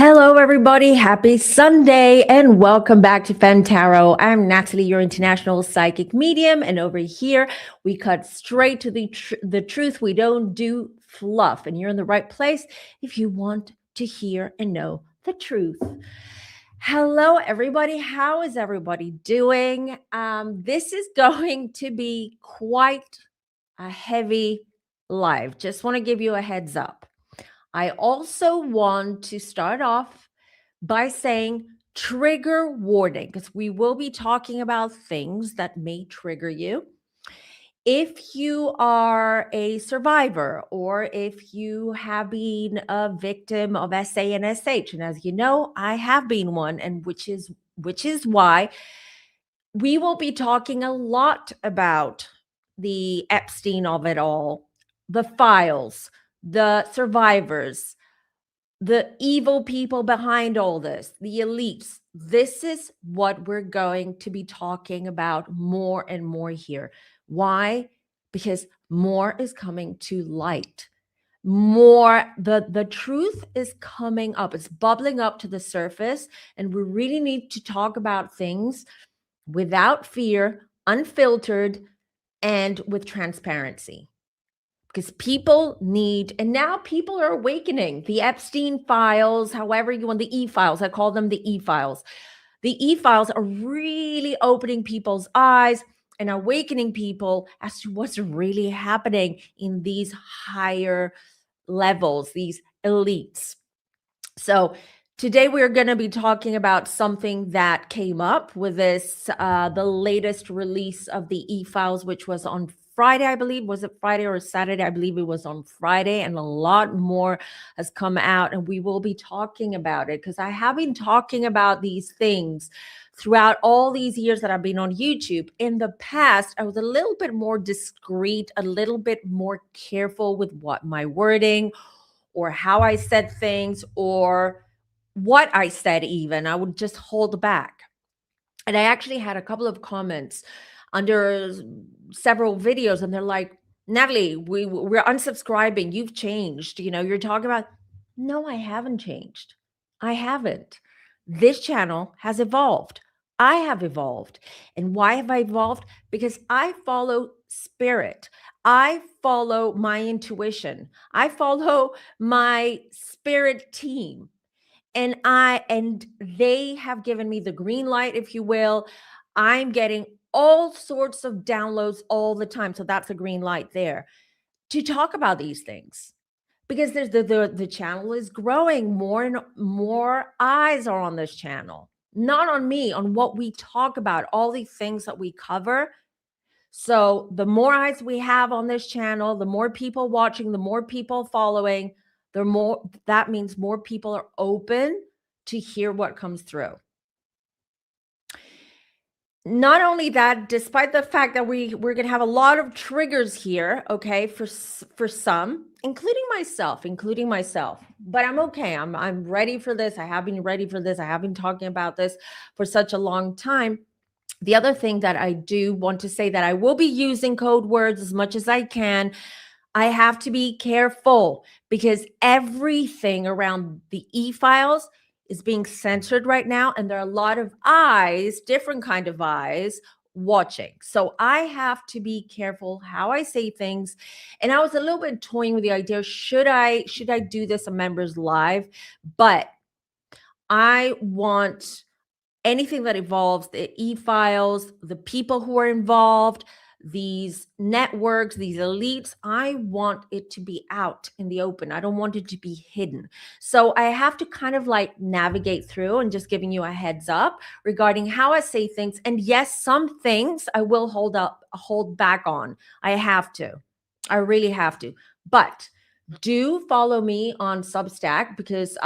Hello, everybody. Happy Sunday and welcome back to FemmeTarot. I'm Natalie, your international psychic medium. And over here, we cut straight to the truth. We don't do fluff. And you're in the right place if you want to hear and know the truth. Hello, everybody. How is everybody doing? This is going to be quite a heavy live. Just want to give you a heads up. I also want to start off by saying trigger warning, because we will be talking about things that may trigger you. If you are a survivor or if you have been a victim of SA and SH, and as you know, I have been one, and which is why we will be talking a lot about the Epstein of it all, the files, the survivors, the evil people behind all this, the elites. This is what we're going to be talking about more and more here. Why? Because more is coming to light. The truth is coming up. It's bubbling up to the surface, and we really need to talk about things without fear, unfiltered, and with transparency. Because people need, and now people are awakening. The Epstein files, however you want, the E-files, I call them the E-files. The E-files are really opening people's eyes and awakening people as to what's really happening in these higher levels, these elites. So today we're going to be talking about something that came up with this, the latest release of the E-files, which was on Friday, I believe. Was it Friday or Saturday? I believe it was on Friday, and a lot more has come out, and we will be talking about it because I have been talking about these things throughout all these years that I've been on YouTube. In the past, I was a little bit more discreet, a little bit more careful with what my wording or how I said things or what I said even. I would just hold back. And I actually had a couple of comments under several videos, and they're like, Natalie, we're unsubscribing. You've changed. You know, you're talking about, no, I haven't changed. I haven't. This channel has evolved. I have evolved. And why have I evolved? Because I follow spirit. I follow my intuition. I follow my spirit team. And they have given me the green light, if you will. I'm getting all sorts of downloads all the time. So that's a green light there to talk about these things, because there's the channel is growing. More and more eyes are on this channel, not on me, on what we talk about, all these things that we cover. So the more eyes we have on this channel, the more people watching, the more people following, the more, that means more people are open to hear what comes through. Not only that, despite the fact that we're going to have a lot of triggers here, okay, for some, including myself, but I'm okay. I'm ready for this. I have been ready for this. I have been talking about this for such a long time. The other thing that I do want to say, that I will be using code words as much as I can. I have to be careful because everything around the E-files is being censored right now. And there are a lot of eyes, different kind of eyes watching. So I have to be careful how I say things. And I was a little bit toying with the idea, should I do this a members live? But I want anything that involves the E-files, the people who are involved, these networks, these elites, I want it to be out in the open. I don't want it to be hidden. So I have to kind of like navigate through, and just giving you a heads up regarding how I say things. And yes, some things I will hold back on. I have to. I really have to. But do follow me on Substack, because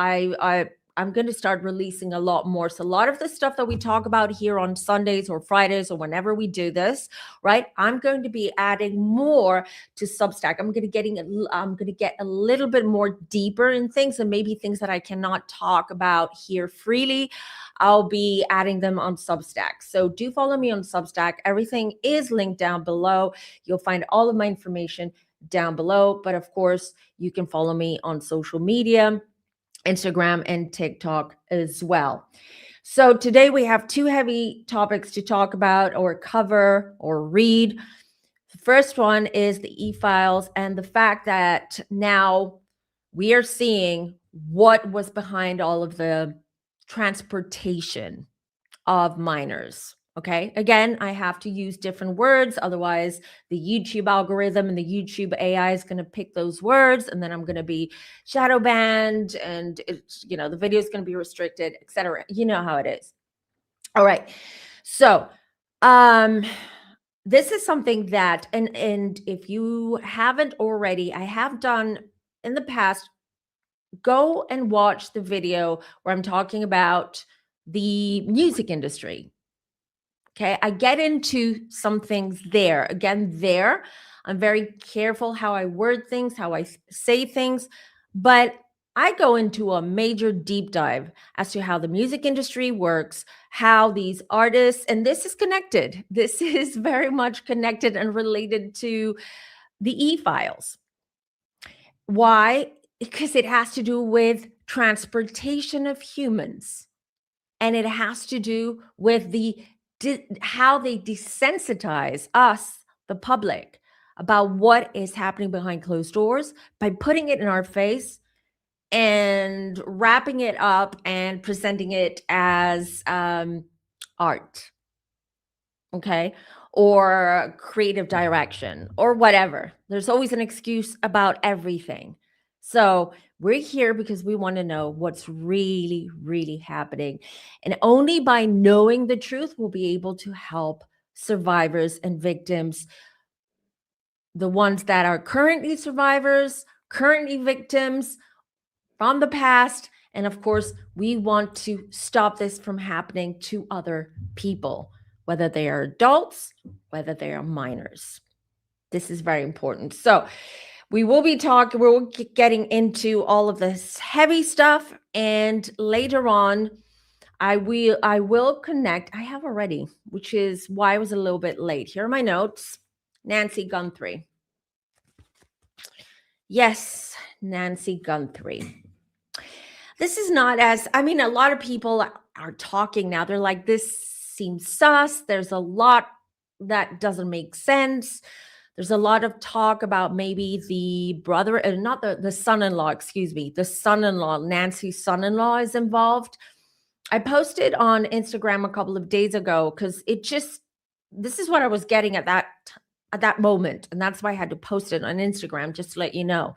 I'm going to start releasing a lot more. So a lot of the stuff that we talk about here on Sundays or Fridays or whenever we do this, right? I'm going to be adding more to Substack. I'm going to get a little bit more deeper in things, and maybe things that I cannot talk about here freely, I'll be adding them on Substack. So do follow me on Substack. Everything is linked down below. You'll find all of my information down below. But of course, you can follow me on social media. Instagram and TikTok as well. So today we have two heavy topics to talk about or cover or read. The first one is the e-files and the fact that now we are seeing what was behind all of the transportation of minors. Okay. Again, I have to use different words. Otherwise, the YouTube algorithm and the YouTube AI is going to pick those words, and then I'm going to be shadow banned, and the video is going to be restricted, etc. You know how it is. All right. So, this is something that, and if you haven't already, I have done in the past. Go and watch the video where I'm talking about the music industry. Okay, I get into some things there. Again, I'm very careful how I word things, how I say things, but I go into a major deep dive as to how the music industry works, how these artists, and this is connected. This is very much connected and related to the e-files. Why? Because it has to do with transportation of humans, and it has to do with how they desensitize us, the public, about what is happening behind closed doors by putting it in our face and wrapping it up and presenting it as art, okay, or creative direction or whatever. There's always an excuse about everything. So we're here because we want to know what's really, really happening. And only by knowing the truth, we'll be able to help survivors and victims, the ones that are currently survivors, currently victims from the past. And of course, we want to stop this from happening to other people, whether they are adults, whether they are minors. This is very important. So we're getting into all of this heavy stuff, and later on I will connect. I have already, which is why I was a little bit late. Here are my notes. Nancy Guthrie. Yes, Nancy Guthrie. This is not as, I mean, a lot of people are talking now. They're like, this seems sus. There's a lot that doesn't make sense. There's a lot of talk about maybe the brother, not the son-in-law, excuse me, the son-in-law, Nancy's son-in-law is involved. I posted on Instagram a couple of days ago because this is what I was getting at that moment. And that's why I had to post it on Instagram, just to let you know.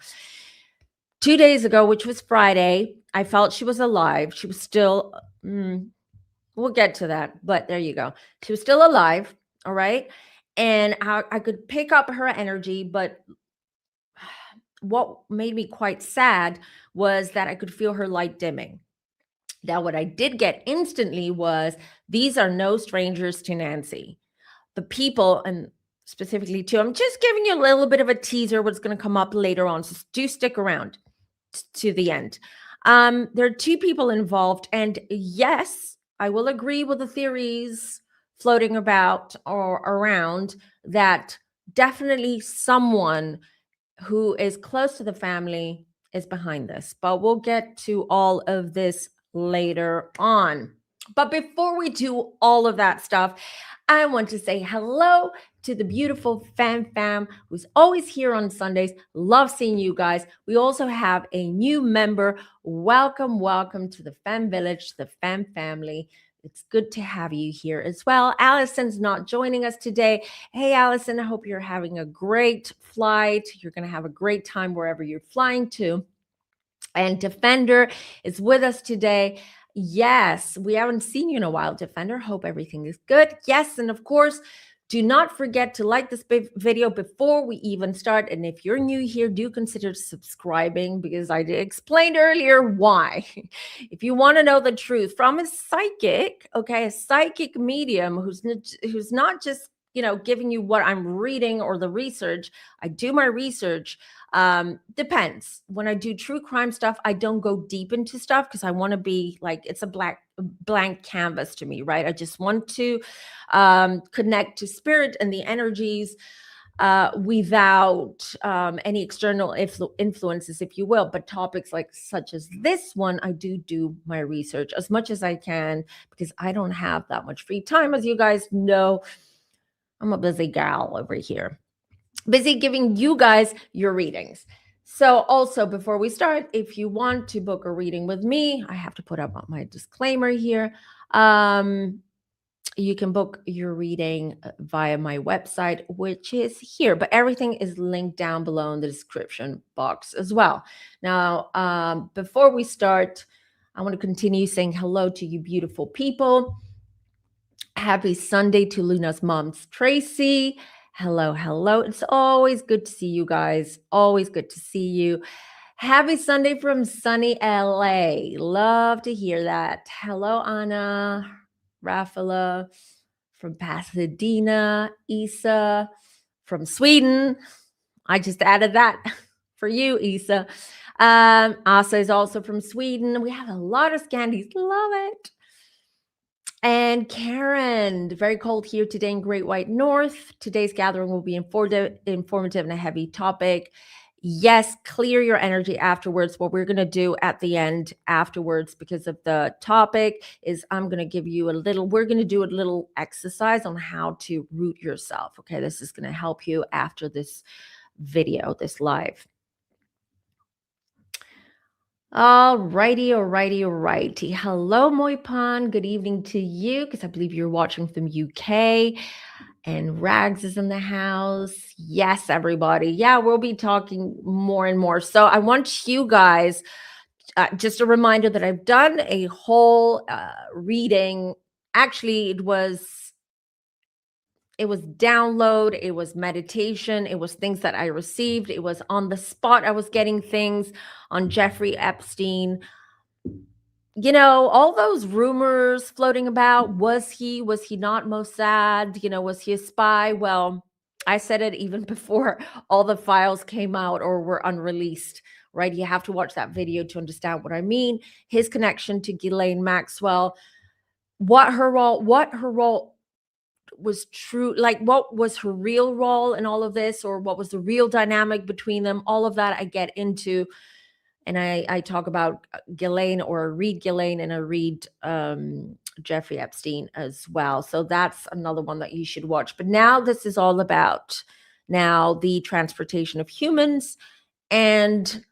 2 days ago, which was Friday, I felt she was alive. She was still, we'll get to that, but there you go. She was still alive, all right? And I could pick up her energy, but what made me quite sad was that I could feel her light dimming. Now, what I did get instantly was, these are no strangers to Nancy. The people, and specifically too, I'm just giving you a little bit of a teaser what's going to come up later on, so do stick around to the end. There are two people involved, and yes, I will agree with the theories floating about or around that definitely someone who is close to the family is behind this, but we'll get to all of this later on. But before we do all of that stuff, I want to say hello to the beautiful Femme who's always here on Sundays. Love seeing you guys. We also have a new member. Welcome, welcome to the Femme Village, the Femme family. It's good to have you here as well. Allison's not joining us today. Hey, Allison, I hope you're having a great flight. You're going to have a great time wherever you're flying to. And Defender is with us today. Yes, we haven't seen you in a while, Defender. Hope everything is good. Yes, and of course, do not forget to like this video before we even start. And if you're new here, do consider subscribing, because I explained earlier why. If you want to know the truth from a psychic, okay, a psychic medium who's not just, giving you what I'm reading or the research. I do my research. Depends. When I do true crime stuff, I don't go deep into stuff because I want to be like, it's a blank canvas to me, right? I just want to connect to spirit and the energies. without any external influences, if you will. But topics like such as this one, I do my research as much as I can because I don't have that much free time. As you guys know, I'm a busy gal over here, busy giving you guys your readings. So also, before we start, if you want to book a reading with me, I have to put up my disclaimer here. You can book your reading via my website, which is here, but everything is linked down below in the description box as well. Now, before we start, I want to continue saying hello to you beautiful people. Happy Sunday to Luna's mom's Tracy. Hello, hello. It's always good to see you guys. Always good to see you. Happy Sunday from sunny LA. Love to hear that. Hello, Anna, Rafaela from Pasadena, Isa from Sweden. I just added that for you, Isa. Asa is also from Sweden. We have a lot of Scandies. Love it. And Karen, very cold here today in Great White North. Today's gathering will be informative and a heavy topic. Yes, clear your energy afterwards. What we're going to do at the end afterwards, because of the topic, is we're going to do a little exercise on how to root yourself. Okay, this is going to help you after this video, this live. Alrighty. Hello, Moipan. Good evening to you, because I believe you're watching from UK. And Rags is in the house. Yes, everybody. Yeah, we'll be talking more and more. So I want you guys, just a reminder that I've done a whole reading. Actually, it was download, it was meditation, it was things that I received, it was on the spot. I was getting things on Jeffrey Epstein. You know, all those rumors floating about, was he not Mossad? You know, was he a spy? Well, I said it even before all the files came out or were unreleased, right? You have to watch that video to understand what I mean. His connection to Ghislaine Maxwell, what her role was true, like what was her real role in all of this, or what was the real dynamic between them. All of that I get into. And I talk about Ghislaine, or read Ghislaine, and I read Jeffrey Epstein as well. So that's another one that you should watch. But now this is all about now the transportation of humans and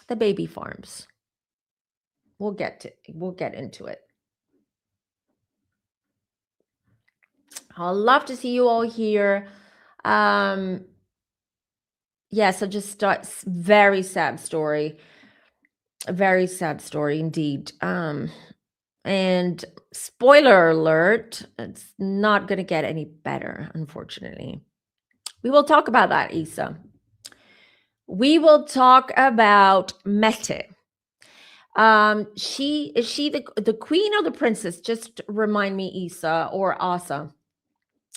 the baby farms. We'll get into it. I'll love to see you all here. Yeah, so just starts very sad story. A very sad story indeed. And spoiler alert, it's not going to get any better, unfortunately. We will talk about that, Isa. We will talk about Mette. Is she the queen or the princess? Just remind me, Isa or Asa,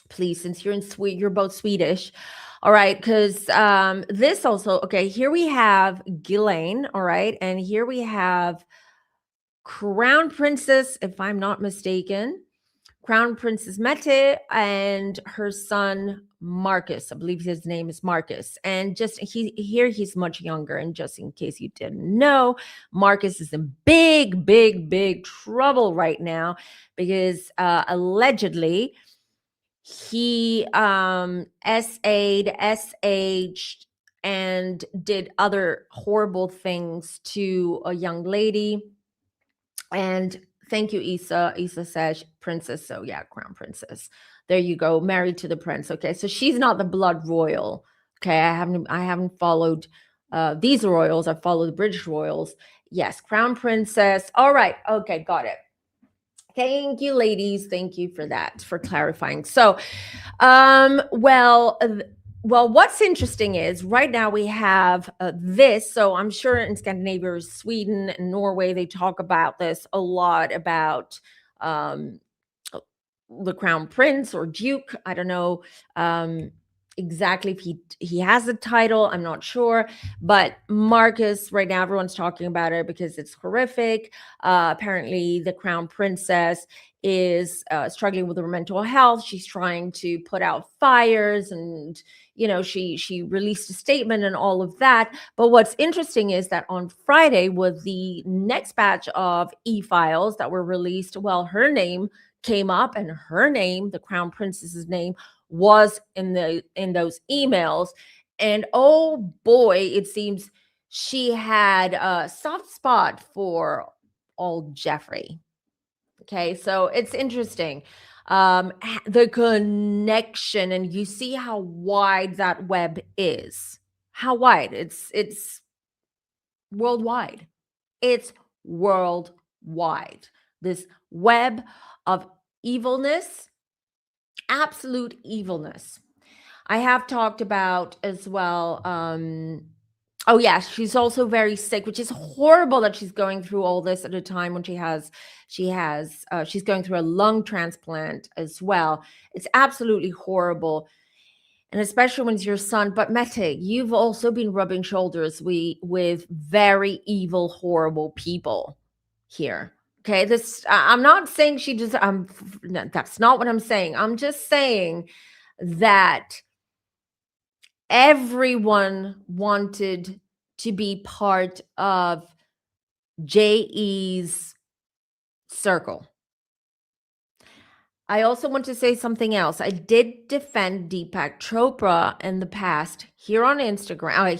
please, since you're both Swedish. All right, because this also, okay, here we have Ghislaine, all right, and here we have Crown Princess, if I'm not mistaken, Crown Princess Mette and her son Marcus. I believe his name is Marcus. And just he's much younger. And just in case you didn't know, Marcus is in big trouble right now because allegedly he SA'd, SH'd, and did other horrible things to a young lady. And thank you, Isa. Isa says princess. So yeah, crown princess. There you go. Married to the prince. Okay, so she's not the blood royal. Okay, I haven't followed these royals. I follow the British royals. Yes, crown princess. All right. Okay, got it. Thank you, ladies. Thank you for that, for clarifying. So, well, what's interesting is right now we have this. So I'm sure in Scandinavia, Sweden, and Norway, they talk about this a lot, about the crown prince or duke. I don't know exactly if he has a title. I'm not sure, but Marcus, right now everyone's talking about it because it's horrific. Apparently the crown princess is struggling with her mental health. She's trying to put out fires, and she released a statement and all of that. But what's interesting is that on Friday was the next batch of e-files that were released. Well, her name came up, and her name, the crown princess's name, was in those emails. And oh boy, it seems she had a soft spot for old Jeffrey. Okay, so it's interesting, the connection, and you see how wide that web is. How wide? It's worldwide. It's worldwide. This web of evilness, absolute evilness. I have talked about as well. Oh yeah, she's also very sick, which is horrible that she's going through all this at a time when she's going through a lung transplant as well. It's absolutely horrible, and especially when it's your son. But Mete, you've also been rubbing shoulders with very evil, horrible people here. Okay, I'm not saying she just. That's not what I'm saying. I'm just saying that everyone wanted to be part of JE's circle. I also want to say something else. I did defend Deepak Chopra in the past here on Instagram,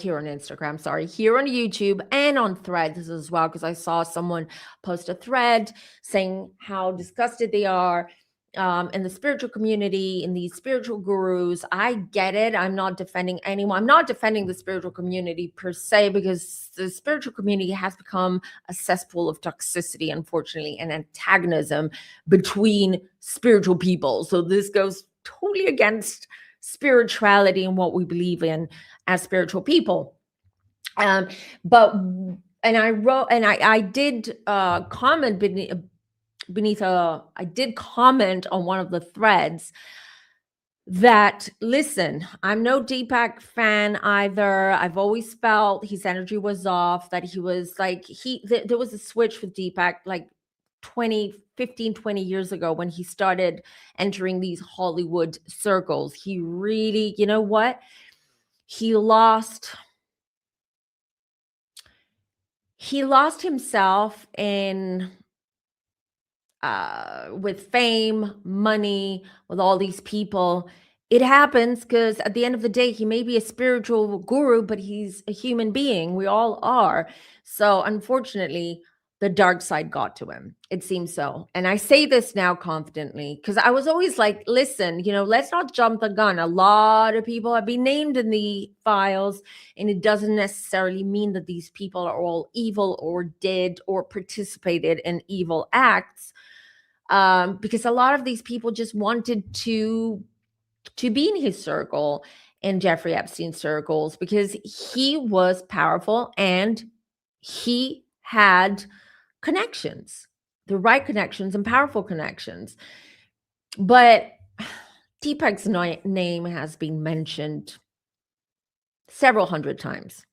here on YouTube and on Threads as well, because I saw someone post a thread saying how disgusted they are in the spiritual community, in these spiritual gurus. I get it. I'm not defending anyone. I'm not defending the spiritual community per se, because the spiritual community has become a cesspool of toxicity, unfortunately, and antagonism between spiritual people. So this goes totally against spirituality and what we believe in as spiritual people. But and I wrote, and I did comment I did comment on one of the threads that, listen, I'm no Deepak fan either. I've always felt his energy was off, that he was like, there was a switch with Deepak like 20 years ago when he started entering these Hollywood circles. He really, you know what? He lost himself in with fame, money, with all these people. It happens because at the end of the day, he may be a spiritual guru, but he's a human being. We all are. So unfortunately, the dark side got to him. It seems so. And I say this now confidently because I was always like, listen, let's not jump the gun. A lot of people have been named in the files, and it doesn't necessarily mean that these people are all evil or did or participated in evil acts. Because a lot of these people just wanted to be in his circle, in Jeffrey Epstein's circles, because he was powerful and he had connections, the right connections and powerful connections. But Deepak's name has been mentioned several hundred times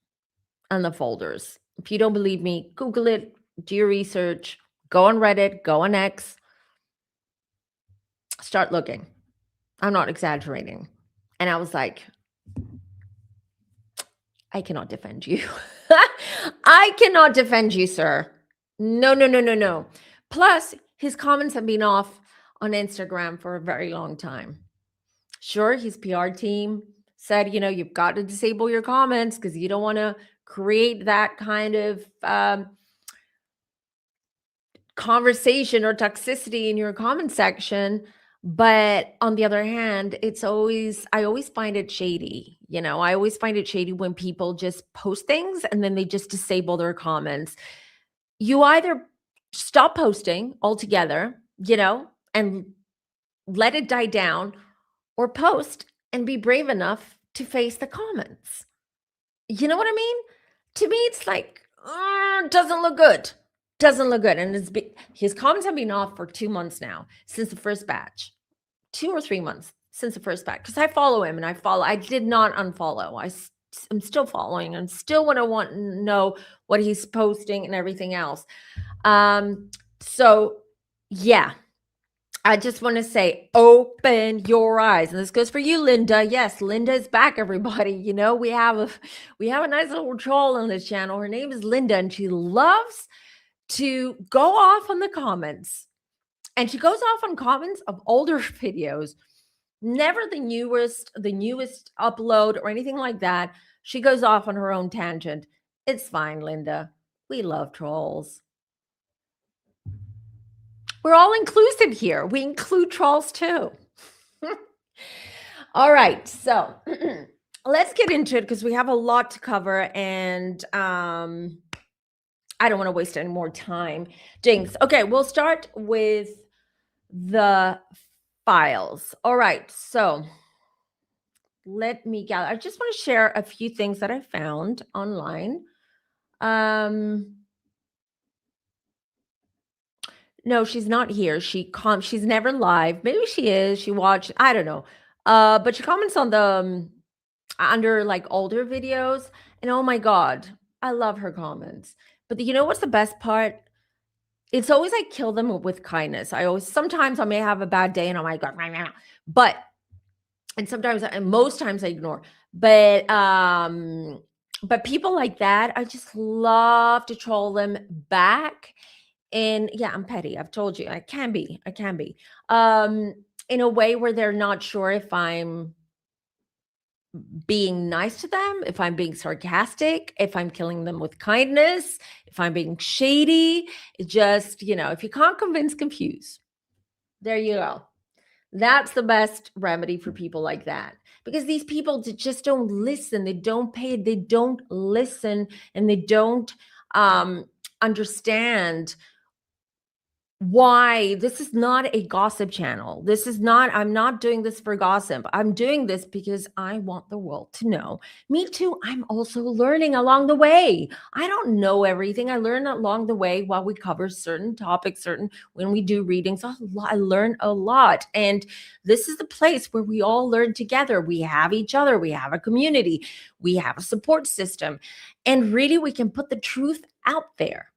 on the folders. If you don't believe me, Google it, do your research, go on Reddit, go on X, start looking. I'm not exaggerating. And I was like, I cannot defend you. I cannot defend you, sir. No. Plus, his comments have been off on Instagram for a very long time. Sure, his PR team said, you've got to disable your comments because you don't want to create that kind of conversation or toxicity in your comment section. But on the other hand, I always find it shady. I always find it shady when people just post things and then they just disable their comments. You either stop posting altogether, and let it die down, or post and be brave enough to face the comments. You know what I mean? To me, it's like, doesn't look good. Doesn't look good. And his comments have been off for 2 months now, since the first batch. 2 or 3 months since the first batch, because I follow him and I did not unfollow. I'm still following and still want to know what he's posting and everything else. So yeah, I just want to say, open your eyes. And this goes for you, Linda. Yes, Linda is back, everybody. You know, we have a nice little troll on this channel. Her name is Linda, and she loves to go off on the comments. And she goes off on comments of older videos, never the newest upload or anything like that. She goes off on her own tangent. It's fine, Linda. We love trolls. We're all inclusive here. We include trolls too. All right, so let's get into it because we have a lot to cover, and I don't want to waste any more time. Jinx. Okay, we'll start with the files. All right, so let me gather. I just want to share a few things that I found online. No, she's not here. She's never live. Maybe she is. She watched, I don't know. But she comments on the under like older videos, and oh my god, I love her comments. But you know what's the best part? It's always I kill them with kindness. Sometimes I may have a bad day and I'm like, but and sometimes and most times I ignore. But people like that, I just love to troll them back. And yeah, I'm petty. I've told you I can be. In a way where they're not sure if I'm being nice to them, if I'm being sarcastic, if I'm killing them with kindness, if I'm being shady. It just, if you can't convince, confuse. There you go. That's the best remedy for people like that, because these people just don't listen. They don't pay. They don't listen, and they don't understand why this is not a gossip channel. I'm not doing this for gossip. I'm doing this because I want the world to know. Me too. I'm also learning along the way. I don't know everything. I learn along the way while we cover certain topics, when we do readings. I learn a lot. And this is the place where we all learn together. We have each other. We have a community. We have a support system. And really, we can put the truth out there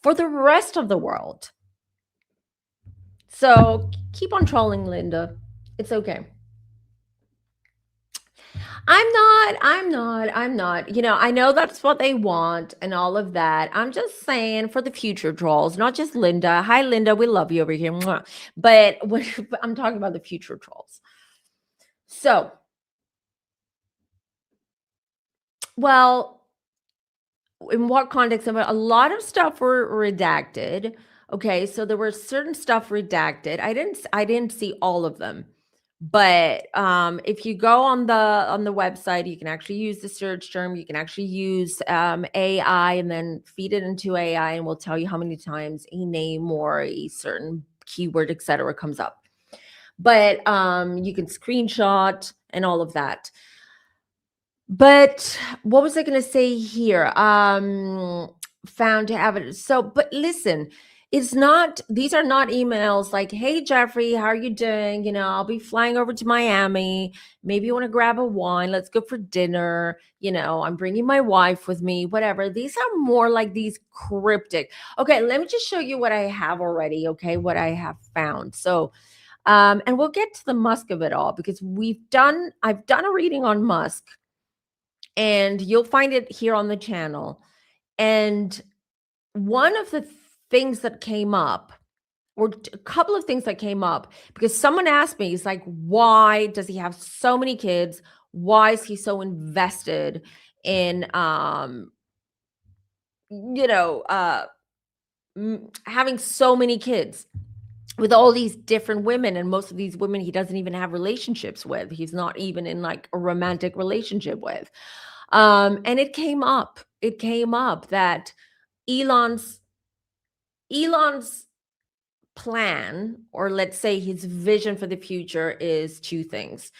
for the rest of the world. So keep on trolling, Linda. It's okay. I'm not. I know that's what they want and all of that. I'm just saying for the future trolls, not just Linda. Hi, Linda. We love you over here. Mwah. But I'm talking about the future trolls. So, well, in what context? A lot of stuff were redacted. Okay, so there were certain stuff redacted. I didn't see all of them. But if you go on the website, you can actually use the search term. You can actually use AI and then feed it into AI, and we'll tell you how many times a name or a certain keyword, etc., comes up. But you can screenshot and all of that. But what was I going to say here? Found to evidence. So, but listen, these are not emails like, hey, Jeffrey, how are you doing? I'll be flying over to Miami. Maybe you want to grab a wine. Let's go for dinner. I'm bringing my wife with me, whatever. These are more like these cryptic. Okay, let me just show you what I have already. Okay, what I have found. So, and we'll get to the Musk of it all, because I've done a reading on Musk, and you'll find it here on the channel. And one of the things that came up, or a couple of things that came up, because someone asked me, it's like, why does he have so many kids? Why is he so invested in, having so many kids with all these different women? And most of these women he doesn't even have relationships with. He's not even in like a romantic relationship with. And it came up that Elon's plan, or let's say his vision for the future, is two things.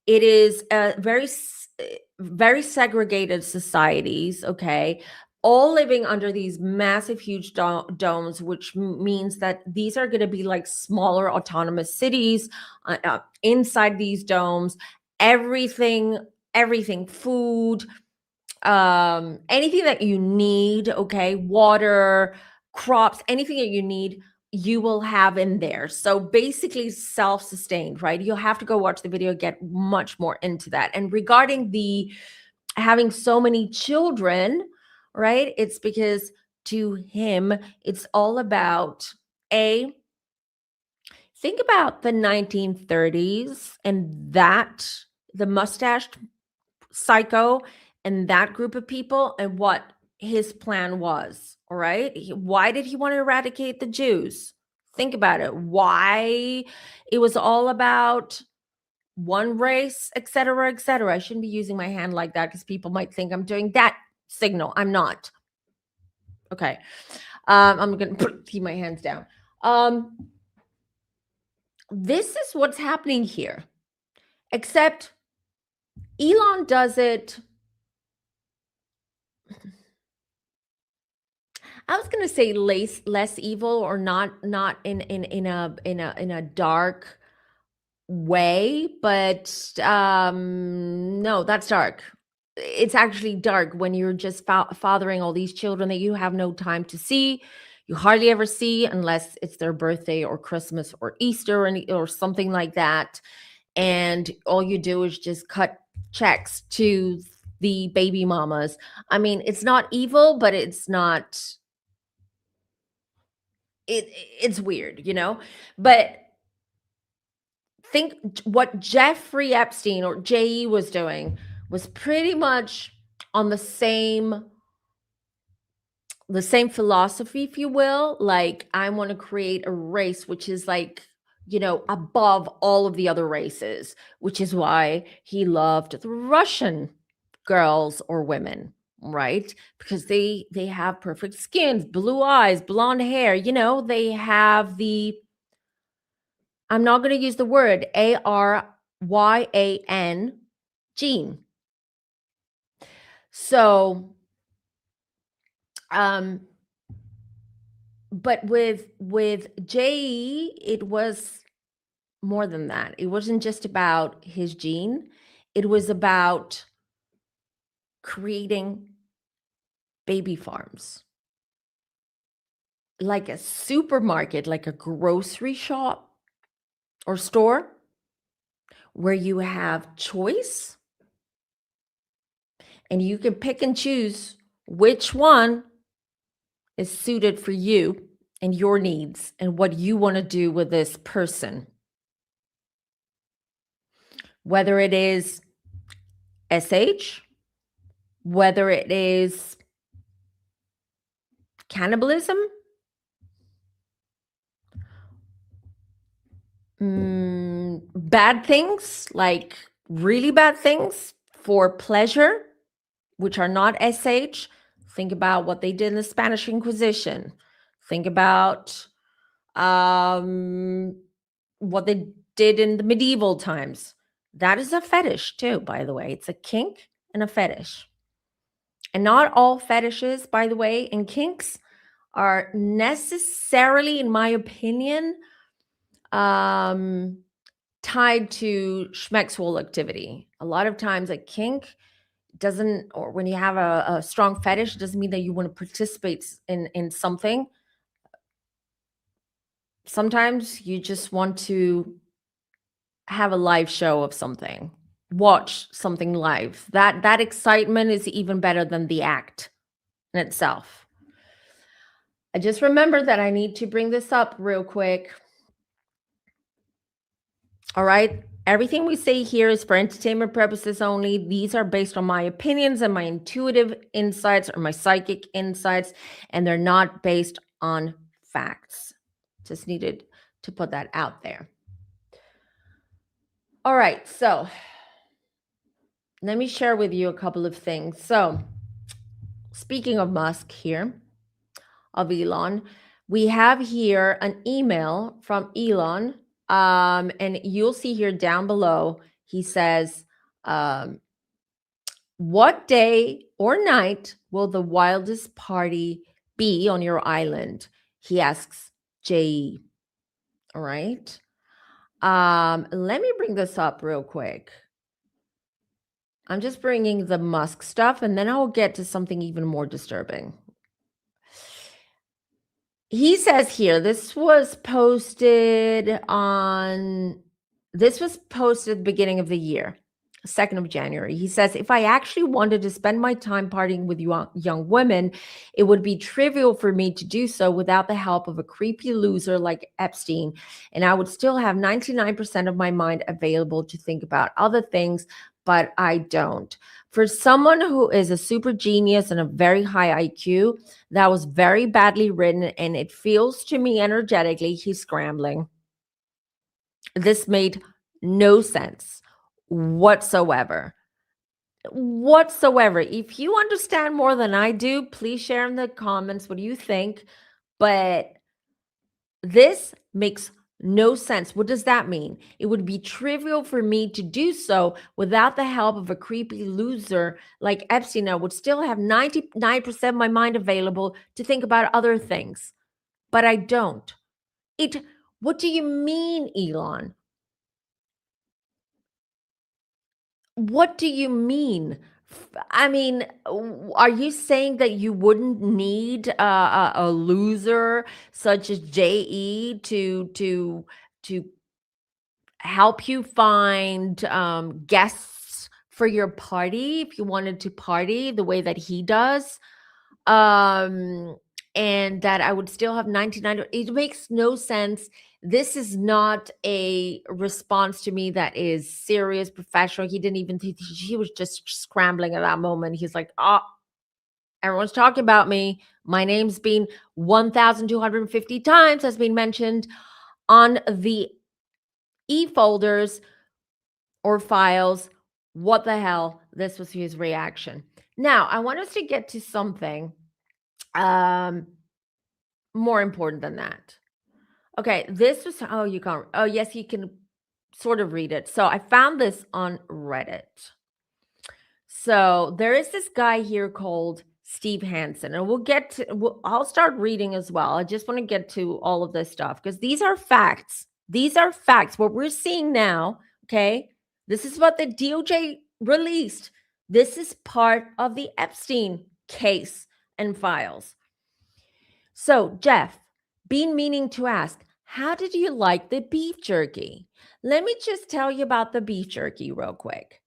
It is very segregated societies, okay, all living under these massive, huge domes, which means that these are going to be like smaller autonomous cities inside these domes. Everything, food, anything that you need, okay, water, crops, anything that you need, you will have in there. So basically self-sustained, right? You'll have to go watch the video, get much more into that. And regarding the having so many children, right? It's because to him, it's all about think about the 1930s and the mustached psycho and that group of people and what his plan was. All right. Why did he want to eradicate the Jews? Think about it. Why it was all about one race, et cetera, et cetera. I shouldn't be using my hand like that because people might think I'm doing that signal. I'm not. Okay. I'm going to keep my hands down. This is what's happening here, except Elon does it. I was going to say less evil, or not in a dark way, but no, that's dark. It's actually dark when you're just fathering all these children that you have no time to see. You hardly ever see unless it's their birthday or Christmas or Easter or something like that. And all you do is just cut checks to the baby mamas. I mean, it's not evil, but it's not, it's weird, But think what Jeffrey Epstein or JE was doing was pretty much on the same philosophy, if you will. Like, I want to create a race which is like, above all of the other races, which is why he loved the Russian girls or women, right? Because they have perfect skins, blue eyes, blonde hair, they have the, I'm not going to use the word ARYAN gene. So, but with JE, it was more than that. It wasn't just about his gene. It was about creating baby farms, like a supermarket, like a grocery shop or store, where you have choice and you can pick and choose which one is suited for you and your needs and what you want to do with this person. Whether it is SH, whether it is cannibalism, bad things, like really bad things for pleasure, which are not SH. Think about what they did in the Spanish Inquisition. Think about what they did in the medieval times. That is a fetish too, by the way. It's a kink and a fetish. And not all fetishes, by the way, and kinks are necessarily, in my opinion, tied to schmexual activity. A lot of times a kink doesn't, or when you have a strong fetish, it doesn't mean that you want to participate in something. Sometimes you just want to have a live show of something, watch something live. That excitement is even better than the act in itself. I just remembered that I need to bring this up real quick. All right. Everything we say here is for entertainment purposes only. These are based on my opinions and my intuitive insights or my psychic insights, and they're not based on facts. Just needed to put that out there. All right. So let me share with you a couple of things. So speaking of Musk here, of Elon, we have here an email from Elon. And you'll see here down below, he says, what day or night will the wildest party be on your island? He asks J.E. All right. Let me bring this up real quick. I'm just bringing the Musk stuff, and then I'll get to something even more disturbing. He says here, this was posted at the beginning of the year, 2nd of January. He says, if I actually wanted to spend my time partying with young women, it would be trivial for me to do so without the help of a creepy loser like Epstein. And I would still have 99% of my mind available to think about other things, but I don't. For someone who is a super genius and a very high IQ, that was very badly written, and it feels to me energetically he's scrambling. This made no sense whatsoever. If you understand more than I do, please share in the comments what you think. But this makes no sense. What does that mean? It would be trivial for me to do so without the help of a creepy loser like Epstein. I would still have 99% of my mind available to think about other things, but I don't. What do you mean, Elon? What do you mean? I mean, are you saying that you wouldn't need a loser such as JE to help you find guests for your party if you wanted to party the way that he does? And that I would still have 99. It makes no sense. This is not a response to me that is serious, professional. He didn't even think, he was just scrambling at that moment. He's like, oh, everyone's talking about me. My name's been 1,250 times has been mentioned on the e-folders or files. What the hell? This was his reaction. Now, I want us to get to something more important than that. Okay, this was, oh, you can't, oh, yes, you can sort of read it. So I found this on Reddit. So there is this guy here called Steve Hansen, and I'll start reading as well. I just want to get to all of this stuff because these are facts. These are facts. What we're seeing now, okay, this is what the DOJ released. This is part of the Epstein case and files. So, Jeff, been meaning to ask, how did you like the beef jerky? Let me just tell you about the beef jerky real quick.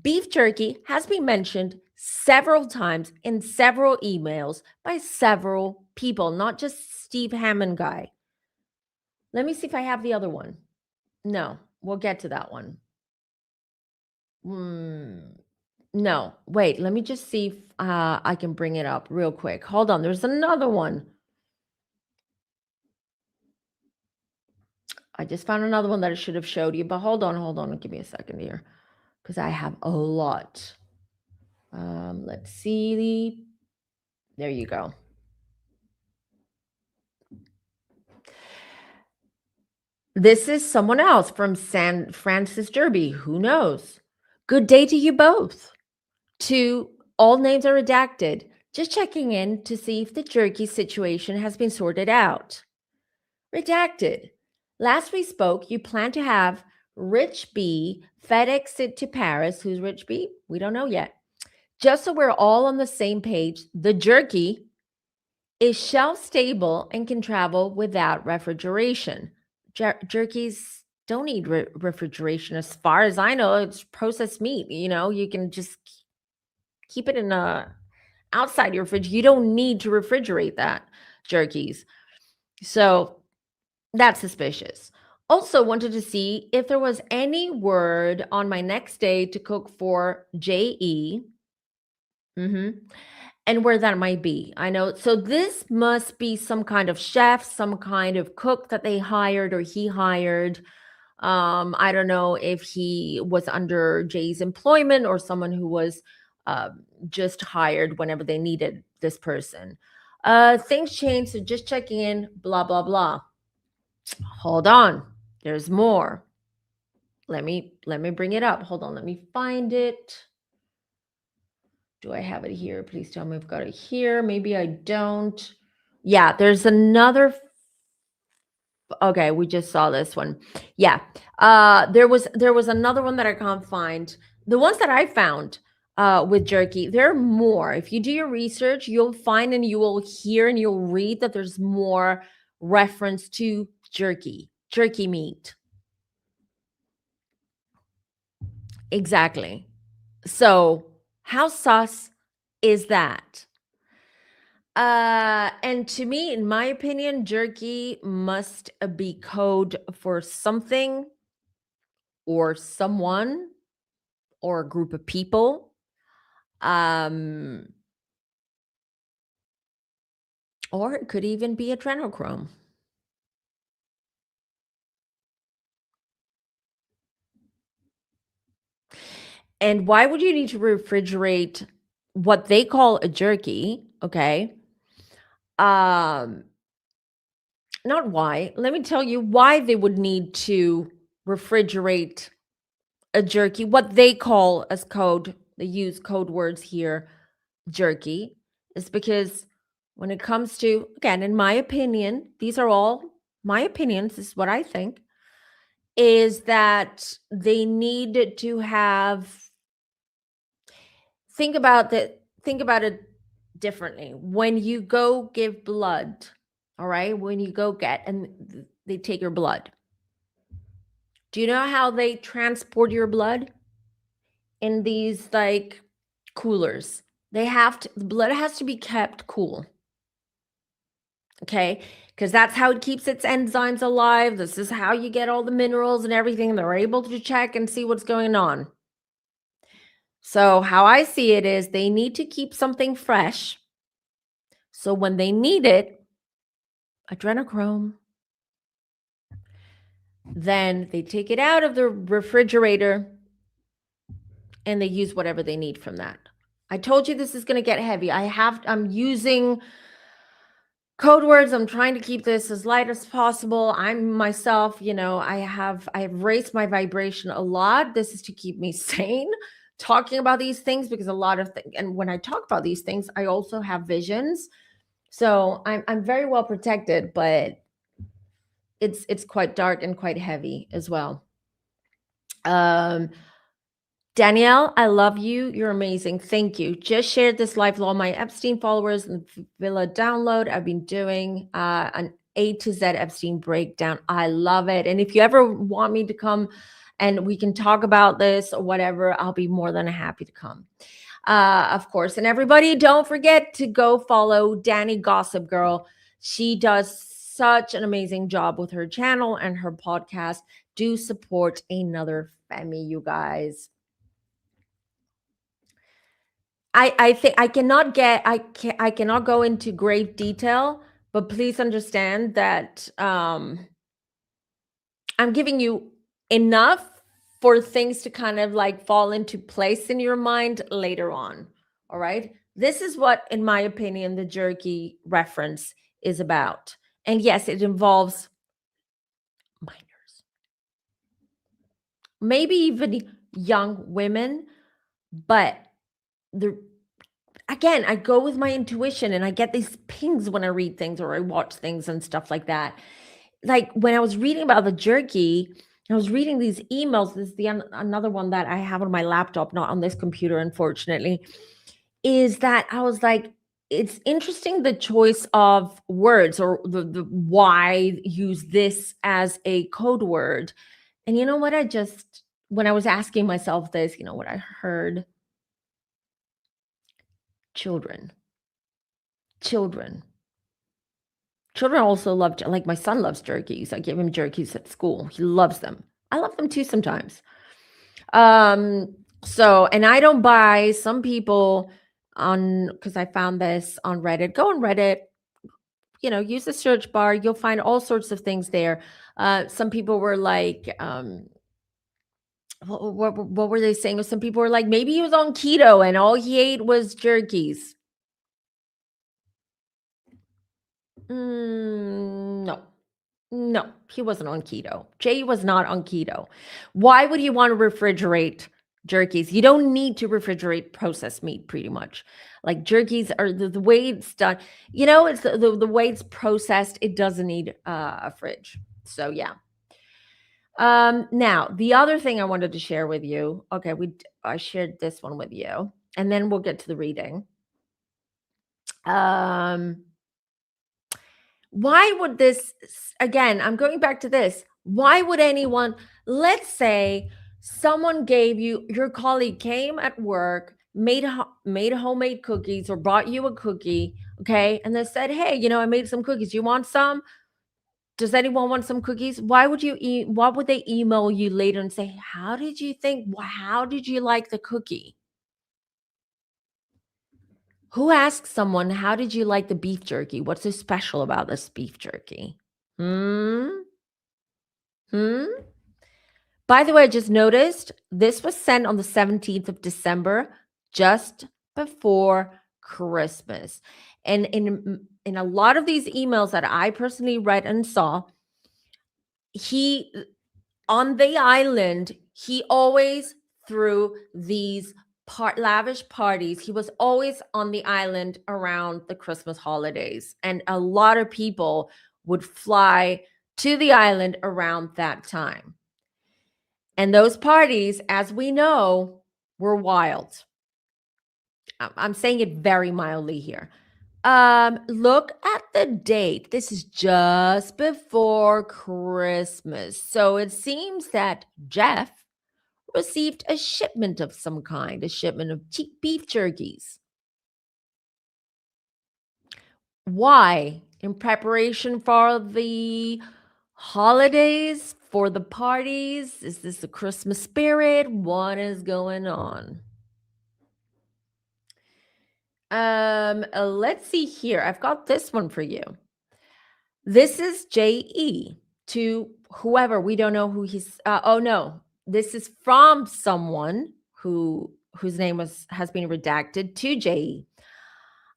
Beef jerky has been mentioned several times in several emails by several people, not just Steve Hammond guy. Let me see if I have the other one. No, we'll get to that one. No, wait, let me just see if I can bring it up real quick. Hold on, there's another one. I just found another one that I should have showed you, but hold on. Give me a second here because I have a lot. Let's see. There you go. This is someone else from San Francis Derby. Who knows? Good day to you both. To all names are redacted. Just checking in to see if the jerky situation has been sorted out. Redacted. Last we spoke, you plan to have Rich B FedEx it to Paris. Who's Rich B? We don't know yet. Just so we're all on the same page, the jerky is shelf stable and can travel without refrigeration. Jerkies don't need refrigeration. As far as I know, it's processed meat. You can just keep it in outside your fridge. You don't need to refrigerate that jerkies. So that's suspicious. Also wanted to see if there was any word on my next day to cook for JE. And where that might be. I know. So this must be some kind of chef, some kind of cook that they hired or he hired. I don't know if he was under Jay's employment or someone who was just hired whenever they needed this person. Things change, so just checking in, blah, blah, blah. Hold on. There's more. Let me bring it up. Hold on. Let me find it. Do I have it here? Please tell me I've got it here. Maybe I don't. Yeah, there's another. Okay, we just saw this one. Yeah. There was another one that I can't find. The ones that I found with jerky, there are more. If you do your research, you'll find and you will hear and you'll read that there's more reference to jerky meat. Exactly. So, how sus is that? And to me, in my opinion, jerky must be code for something or someone or a group of people. Um, or it could even be adrenochrome. And why would you need to refrigerate what they call a jerky? Okay. Um, not why. Let me tell you why they would need to refrigerate a jerky, what they call as code, they use code words here, jerky, is because when it comes to, again, in my opinion, these are all my opinions, this is what I think, is that they need to have, think about it differently. When you go give blood, all right, when you go get, and they take your blood, do you know how they transport your blood? In these like coolers. The blood has to be kept cool. Okay. Because that's how it keeps its enzymes alive. This is how you get all the minerals and everything. They're able to check and see what's going on. So, how I see it is they need to keep something fresh. So, when they need it, adrenochrome, then they take it out of the refrigerator and they use whatever they need from that. I told you this is going to get heavy. I'm using code words. I'm trying to keep this as light as possible. I'm myself, I have raised my vibration a lot. This is to keep me sane talking about these things, because a lot of things, and when I talk about these things, I also have visions. So I'm very well protected, but it's quite dark and quite heavy as well. Danielle, I love you. You're amazing. Thank you. Just shared this live with all my Epstein followers and Villa download. I've been doing an A to Z Epstein breakdown. I love it. And if you ever want me to come and we can talk about this or whatever, I'll be more than happy to come. Of course. And everybody, don't forget to go follow Danny Gossip Girl. She does such an amazing job with her channel and her podcast. Do support another Femme, you guys. I think I cannot go into great detail, but please understand that I'm giving you enough for things to kind of like fall into place in your mind later on. All right. This is what, in my opinion, the jerky reference is about. And yes, it involves minors, maybe even young women, but again, I go with my intuition and I get these pings when I read things or I watch things and stuff like that. Like when I was reading about the jerky, I was reading these emails. This is another one that I have on my laptop, not on this computer, unfortunately. Is that I was like, it's interesting the choice of words or the why use this as a code word. And you know what? When I was asking myself this, you know what I heard? Children. Children. Children also love, like my son loves jerkies. I give him jerkies at school. He loves them. I love them too sometimes. So, and I don't buy some people because I found this on Reddit. Go on Reddit, use the search bar. You'll find all sorts of things there. Some people were like, what were they saying? Some people were like, maybe he was on keto and all he ate was jerkies. No. No, he wasn't on keto. Jay was not on keto. Why would he want to refrigerate Jerkies. You don't need to refrigerate processed meat, pretty much. Like jerkies are the way it's done. It's the way it's processed. It doesn't need a fridge. So yeah. Now the other thing I wanted to share with you. Okay, I shared this one with you, and then we'll get to the reading. Why would this, again, I'm going back to this. Why would anyone, let's say someone gave you, your colleague came at work, made homemade cookies or brought you a cookie, okay? And they said, "Hey, I made some cookies. You want some? Does anyone want some cookies?" Why would they email you later and say, "How did you think? How did you like the cookie?" Who asks someone, "How did you like the beef jerky? What's so special about this beef jerky?" Hmm? Hmm? By the way, I just noticed this was sent on the 17th of December, just before Christmas. And in a lot of these emails that I personally read and saw, he on the island, he always threw these lavish parties. He was always on the island around the Christmas holidays, and a lot of people would fly to the island around that time. And those parties, as we know, were wild. I'm saying it very mildly here. Look at the date. This is just before Christmas. So it seems that Jeff received a shipment of some kind, a shipment of cheap beef jerkies. Why? In preparation for the holidays, for the parties? Is this the Christmas spirit? What is going on? Let's see here. I've got this one for you. This is JE to whoever. We don't know who he's oh no. This is from someone whose name has been redacted to JE.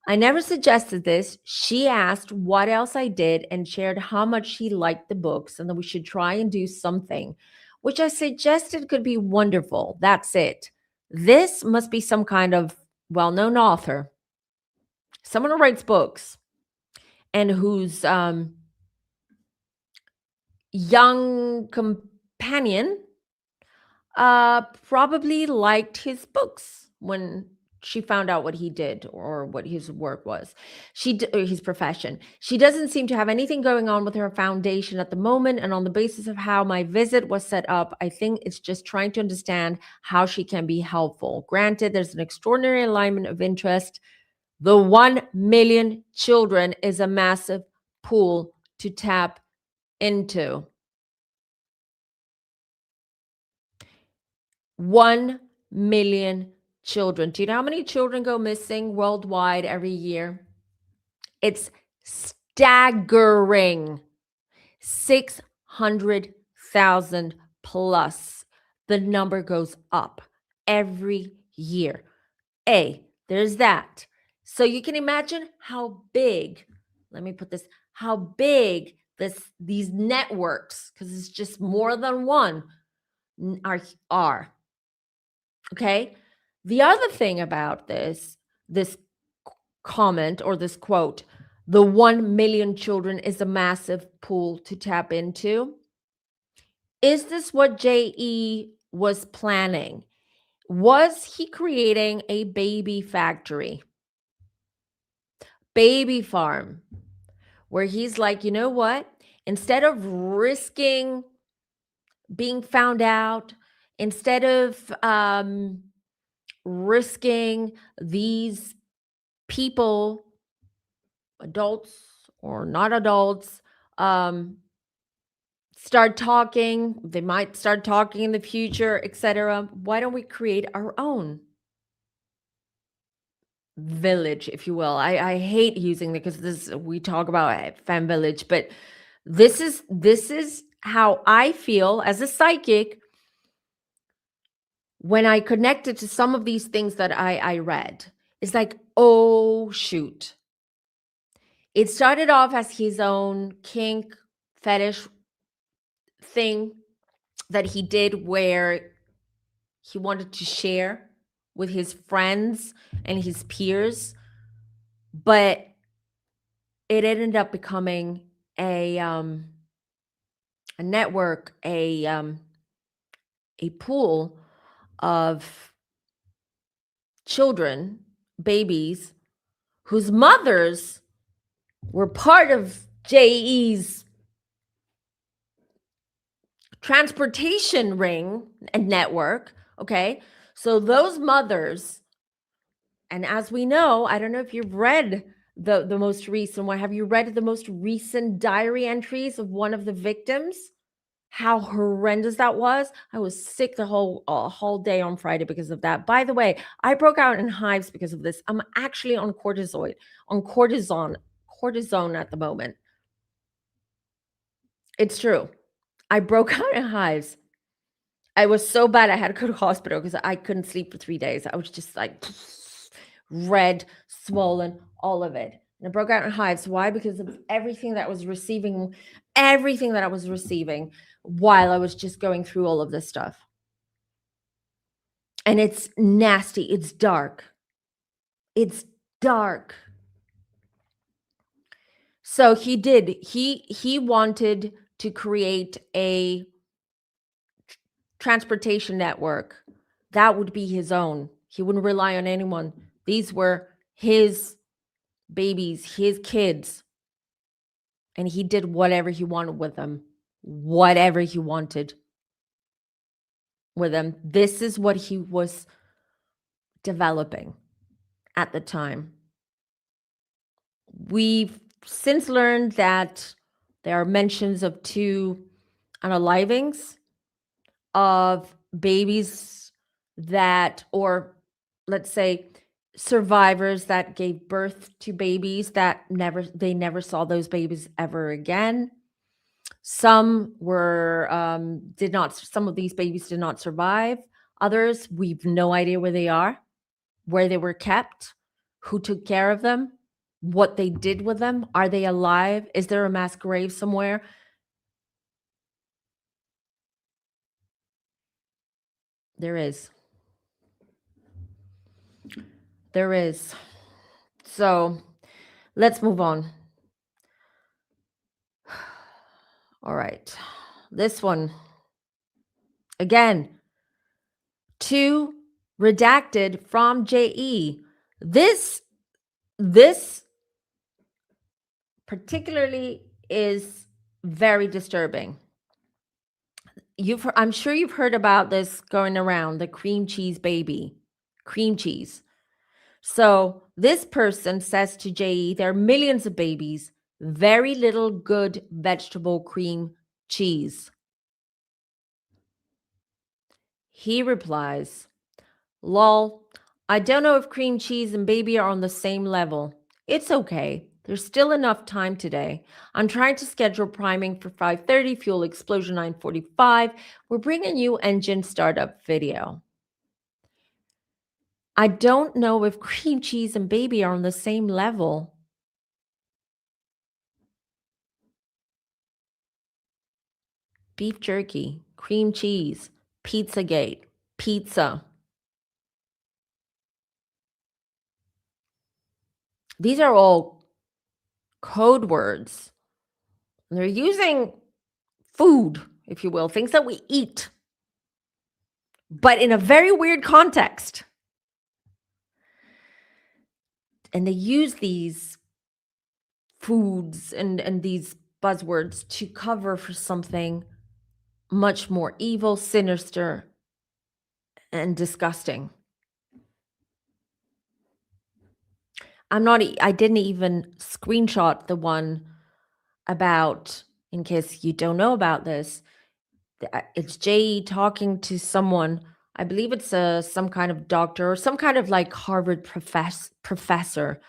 I never suggested this. She asked what else I did and shared how much she liked the books and that we should try and do something, which I suggested could be wonderful. That's it. This must be some kind of well-known author, someone who writes books and whose young companion probably liked his books when she found out what he did or what his work was. Or his profession. She doesn't seem to have anything going on with her foundation at the moment, and on the basis of how my visit was set up, I think it's just trying to understand how she can be helpful. Granted, there's an extraordinary alignment of interest. The 1 million children is a massive pool to tap into. 1 million children. Do you know how many children go missing worldwide every year? It's staggering. 600,000 plus. The number goes up every year. There's that. So you can imagine how big, let me put this, how big these networks, because it's just more than one, are. Okay. The other thing about this comment or this quote, the 1 million children is a massive pool to tap into. Is this what JE was planning? Was he creating a baby factory, baby farm, where he's like, you know what? Instead of risking being found out, instead of risking these people, adults or not adults, start talking, they might start talking in the future, etc. Why don't we create our own village, if you will? I hate using it because we talk about femme village, but this is how I feel as a psychic when I connected to some of these things that I read. It's like, oh shoot. It started off as his own kink fetish thing that he did, where he wanted to share with his friends and his peers, but it ended up becoming a network, a pool of children, babies, whose mothers were part of JE's transportation ring and network. Okay. So those mothers, and as we know, I don't know if you've read the most recent one. Have you read the most recent diary entries of one of the victims? How horrendous that was. I was sick the whole day on Friday because of that. By the way, I broke out in hives because of this. I'm actually on cortisone at the moment. It's true. I broke out in hives. I was so bad I had to go to hospital because I couldn't sleep for 3 days. I was just like red, swollen, all of it. And I broke out in hives. Why? Because of everything that I was receiving while I was just going through all of this stuff. And it's nasty. It's dark. It's dark. So he wanted to create a transportation network that would be his own. He wouldn't rely on anyone. These were his babies, his kids. And he did whatever he wanted with them. Whatever he wanted with them. This is what he was developing at the time. We've since learned that there are mentions of 2 unalivings of babies that, or let's say survivors that gave birth to babies that they never saw those babies ever again. Some were some of these babies did not survive. Others, we've no idea where they are, where they were kept, who took care of them, what they did with them. Are they alive? Is there a mass grave somewhere? There is. There is. So let's move on. All right. This one, again, 2 redacted from JE. This particularly is very disturbing. I'm sure you've heard about this going around, the cream cheese baby. Cream cheese. So this person says to JE, there are millions of babies, very little good vegetable cream cheese. He replies, lol, I don't know if cream cheese and baby are on the same level. It's okay. There's still enough time today. I'm trying to schedule priming for 5:30, fuel explosion 9:45. We're bringing you engine startup video. I don't know if cream cheese and baby are on the same level. Beef jerky, cream cheese, Pizzagate, pizza. These are all code words. They're using food, if you will, things that we eat, but in a very weird context. And they use these foods and these buzzwords to cover for something much more evil, sinister, and disgusting. I didn't even screenshot the one about, in case you don't know about this, it's JE talking to someone. I believe it's some kind of doctor or some kind of like Harvard professor.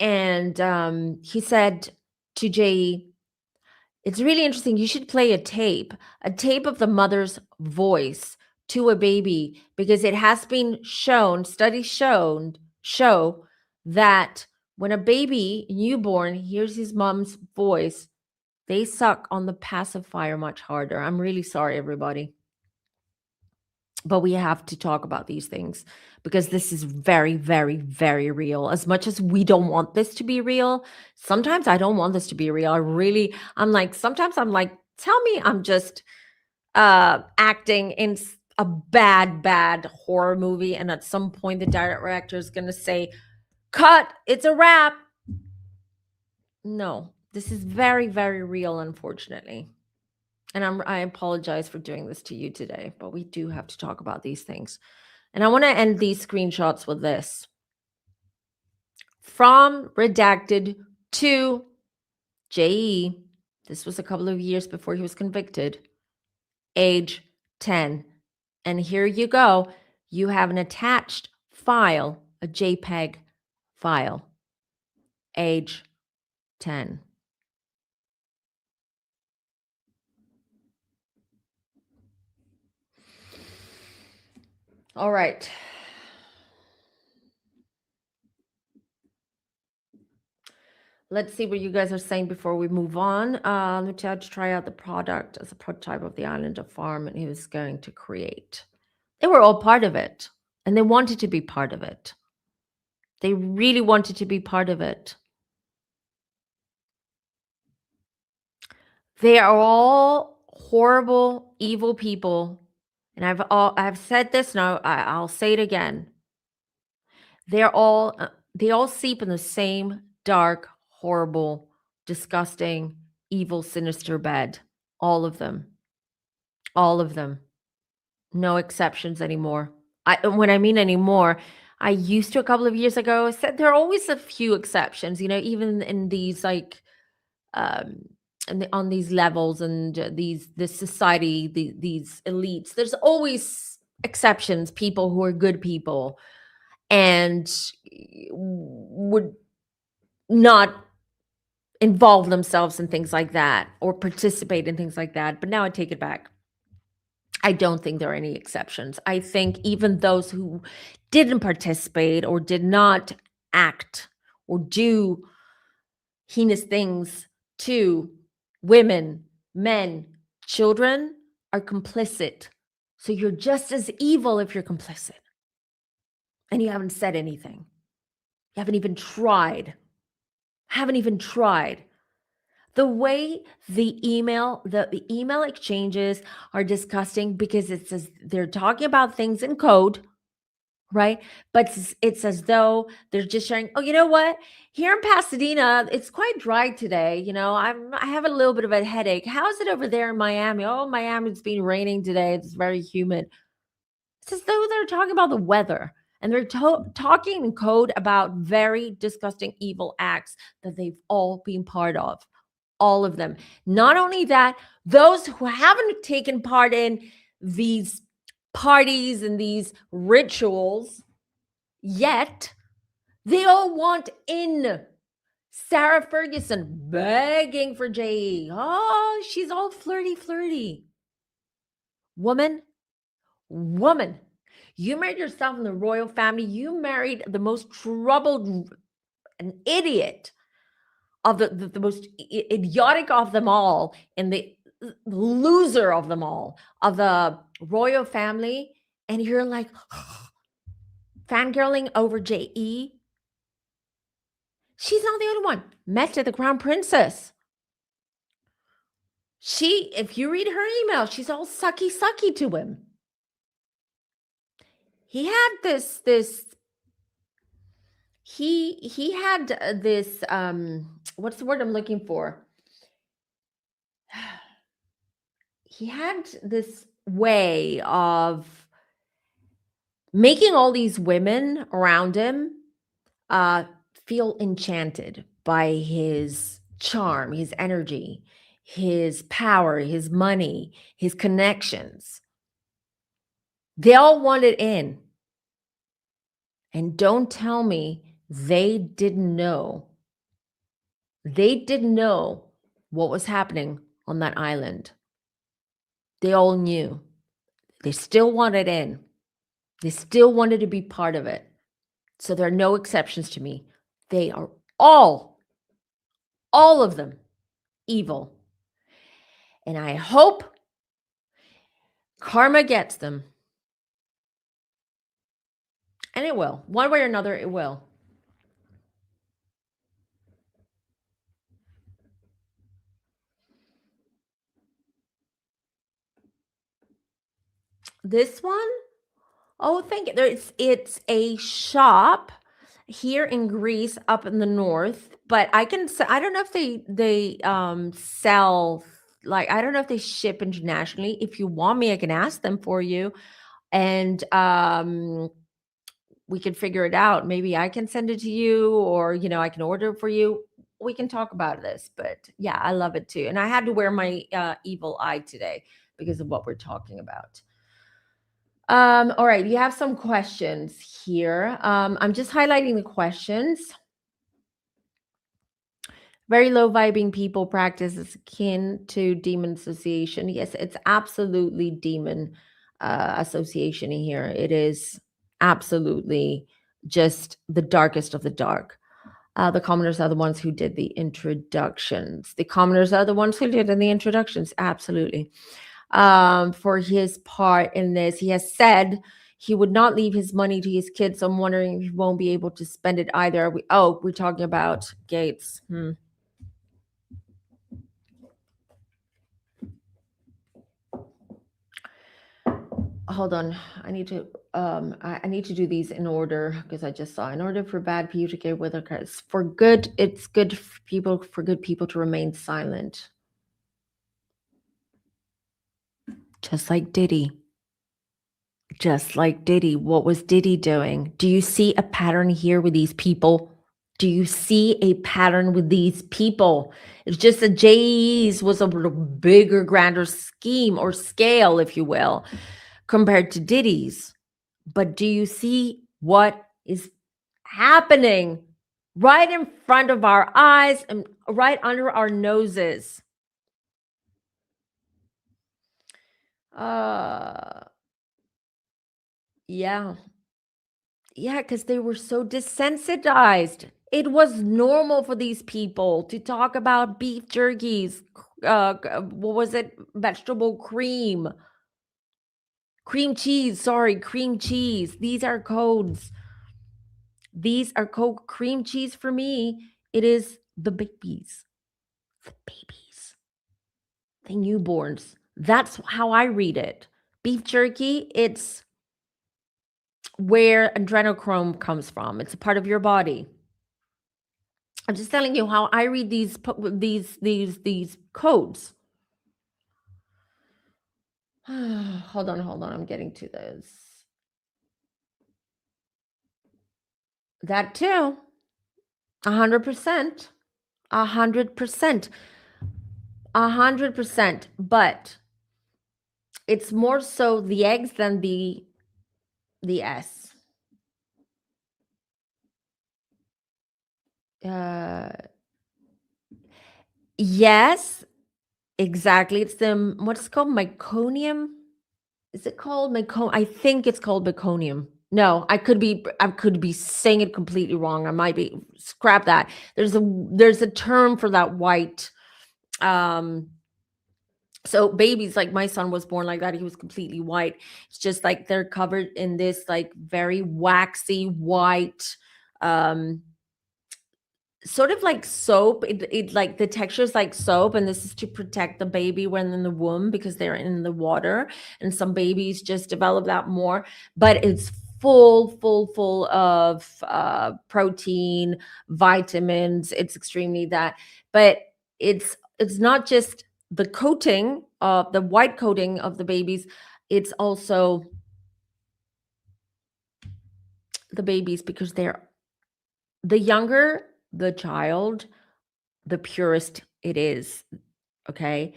And he said to JE, it's really interesting. You should play a tape of the mother's voice to a baby, because it has been shown, studies show that when a baby newborn hears his mom's voice, they suck on the pacifier much harder. I'm really sorry, everybody. But we have to talk about these things because this is very, very, very real. As much as we don't want this to be real, sometimes I don't want this to be real. I'm like, sometimes I'm like, tell me I'm just acting in a bad horror movie. And at some point, the director is going to say, cut, it's a wrap. No, this is very, very real, unfortunately. And I apologize for doing this to you today, but we do have to talk about these things. And I want to end these screenshots with this. From redacted to JE. This was a couple of years before he was convicted. Age 10. And here you go. You have an attached file, a JPEG file. Age 10. All right. Let's see what you guys are saying before we move on. Lucia had to try out the product as a prototype of the island of farm and he was going to create. They were all part of it, and they wanted to be part of it. They really wanted to be part of it. They are all horrible, evil people, and I've said this now. I'll say it again. They all seep in the same dark, horrible, disgusting, evil, sinister bed. All of them. All of them. No exceptions anymore. When I mean anymore, I used to a couple of years ago. I said there are always a few exceptions, even in these like and on these levels and this society, these elites. There's always exceptions, people who are good people and would not involve themselves in things like that or participate in things like that. But now I take it back. I don't think there are any exceptions. I think even those who didn't participate or did not act or do heinous things to women, men, children are complicit. So you're just as evil if you're complicit. And you haven't said anything. You haven't even tried. Haven't even tried. The way the email exchanges are disgusting because they're talking about things in code, right? But it's as though they're just sharing, oh, you know what? Here in Pasadena, it's quite dry today. I have a little bit of a headache. How's it over there in Miami? Oh, Miami, it's been raining today. It's very humid. It's as though they're talking about the weather. And they're talking in code about very disgusting, evil acts that they've all been part of. All of them. Not only that, those who haven't taken part in these parties and these rituals yet, they all want in. Sarah Ferguson begging for JE. Oh, she's all flirty. Woman, you married yourself in the royal family. You married the most troubled, an idiot of the most idiotic of them all and the loser of them all, of the royal family. And you're like fangirling over JE. She's not the only one. Meta, the crown princess. If you read her email, she's all sucky to him. He had he had this what's the word I'm looking for? He had this way of making all these women around him feel enchanted by his charm, his energy, his power, his money, his connections. They all wanted in. And don't tell me they didn't know. They didn't know what was happening on that island. They all knew. They still wanted in. They still wanted to be part of it. So there are no exceptions to me. They are all of them, evil. And I hope karma gets them. And it will. One way or another, it will. This one? Oh, thank you. It's a shop here in Greece up in the north, but I don't know if they sell, like, I don't know if they ship internationally. If you want me, I can ask them for you, and we can figure it out. Maybe I can send it to you, or I can order it for you. We can talk about this, but yeah, I love it too. And I had to wear my evil eye today because of what we're talking about. All right, you have some questions here. I'm just highlighting the questions. Very low vibing people practice is akin to demon association. Yes, it's absolutely demon association here. It is absolutely just the darkest of the dark. The commoners are the ones who did the introductions. The commoners are the ones who did the introductions. Absolutely. For his part in this, he has said he would not leave his money to his kids. So I'm wondering if he won't be able to spend it either. We're talking about Gates. Hold on, I need to do these in order because I just saw in order for bad people to get with their cards. For good, it's good for good people to remain silent. Just like Diddy. Just like Diddy. What was Diddy doing? Do you see a pattern here with these people? Do you see a pattern with these people? It's just that Jay's was a bigger, grander scheme or scale, if you will, compared to Diddy's. But do you see what is happening right in front of our eyes and right under our noses? Yeah. Yeah, because they were so desensitized. It was normal for these people to talk about beef jerkies, what was it? Vegetable cream, cream cheese. Sorry, cream cheese. These are codes. These are code cream cheese for me. It is the babies, the newborns. That's how I read it. Beef jerky, it's where adrenochrome comes from. It's a part of your body. I'm just telling you how I read these codes. Hold on. I'm getting to this. That too. 100%. 100%. 100%. But it's more so the eggs than the S. Yes, exactly. It's the what's it called? Meconium? Is it called meconium? I think it's called meconium. No, I could be saying it completely wrong. I might be scrap that. There's a term for that white. Um so babies, like my son was born like that. He was completely white. It's just like they're covered in this like very waxy white um sort of like soap. It like the texture is like soap, and this is to protect the baby when in the womb because they're in the water. And some babies just develop that more, but it's full of protein, vitamins. It's extremely that, but it's not just the coating of the white coating of the babies. It's also the babies because they're the younger the child, the purest it is. Okay.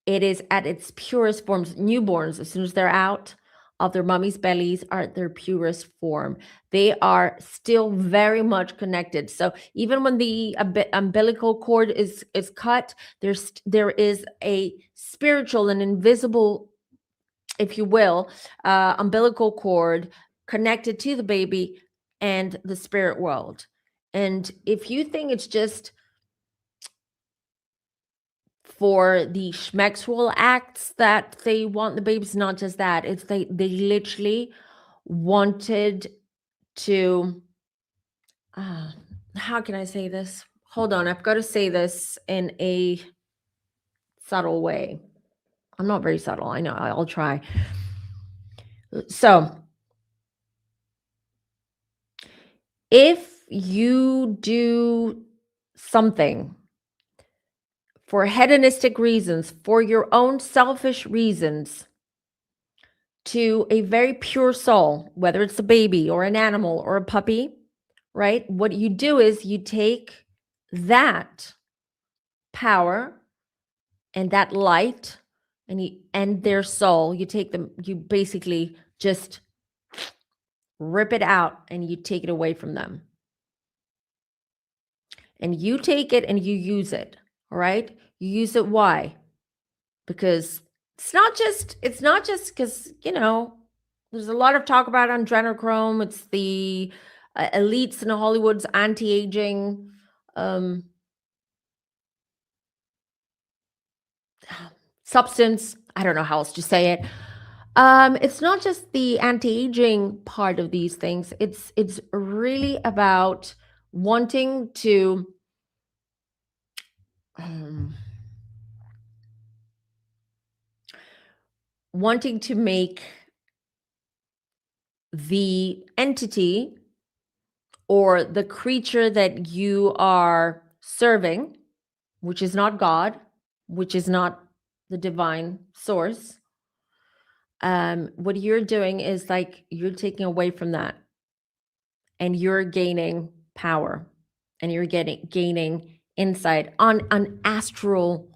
It is at its purest forms. Newborns, as soon as they're out of their mummy's bellies, are at their purest form. They are still very much connected. So even when the umbilical cord is cut, there is a spiritual and invisible, if you will, umbilical cord connected to the baby and the spirit world. And if you think it's just for the schmexual acts that they want the babies, not just that, it's they literally wanted to, how can I say this? Hold on, I've got to say this in a subtle way. I'm not very subtle. I know. I'll try. So, if you do something for hedonistic reasons, for your own selfish reasons, to a very pure soul, whether it's a baby or an animal or a puppy, right? What you do is you take that power and that light and their soul, you take them, you basically just rip it out and you take it away from them. And you take it and you use it, all right? You use it why? Because it's not just because, there's a lot of talk about adrenochrome. It's the elites in Hollywood's anti-aging substance. I don't know how else to say it. It's not just the anti-aging part of these things. It's really about wanting to make the entity or the creature that you are serving, which is not God, which is not the divine source, what you're doing is like you're taking away from that and you're gaining power and you're gaining insight on the astral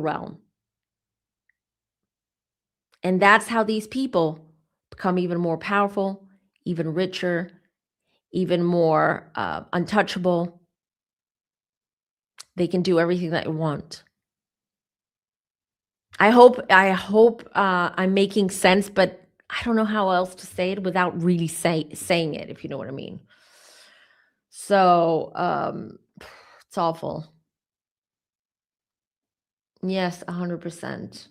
realm. And that's how these people become even more powerful, even richer, even more untouchable. They can do everything that you want. I hope I'm making sense, but I don't know how else to say it without really saying it, if you know what I mean. So it's awful. Yes, 100%.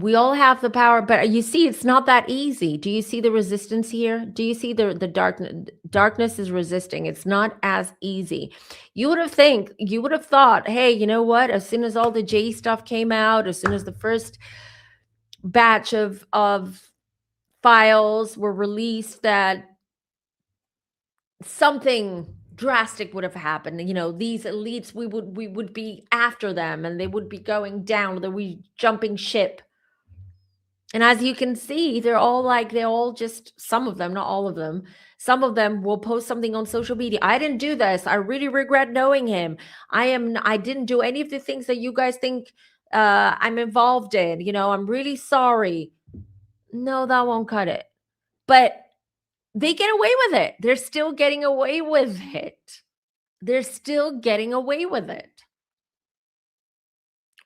We all have the power, but you see, it's not that easy. Do you see the resistance here? Do you see the darkness is resisting? It's not as easy. You would have thought, hey, you know what? As soon as all the J stuff came out, as soon as the first batch of files were released, that something drastic would have happened. These elites, we would be after them and they would be going down, they would be jumping ship. And as you can see, they're all just, some of them, not all of them, some of them will post something on social media. I didn't do this. I really regret knowing him. I didn't do any of the things that you guys think I'm involved in. I'm really sorry. No, that won't cut it. But they get away with it. They're still getting away with it. They're still getting away with it.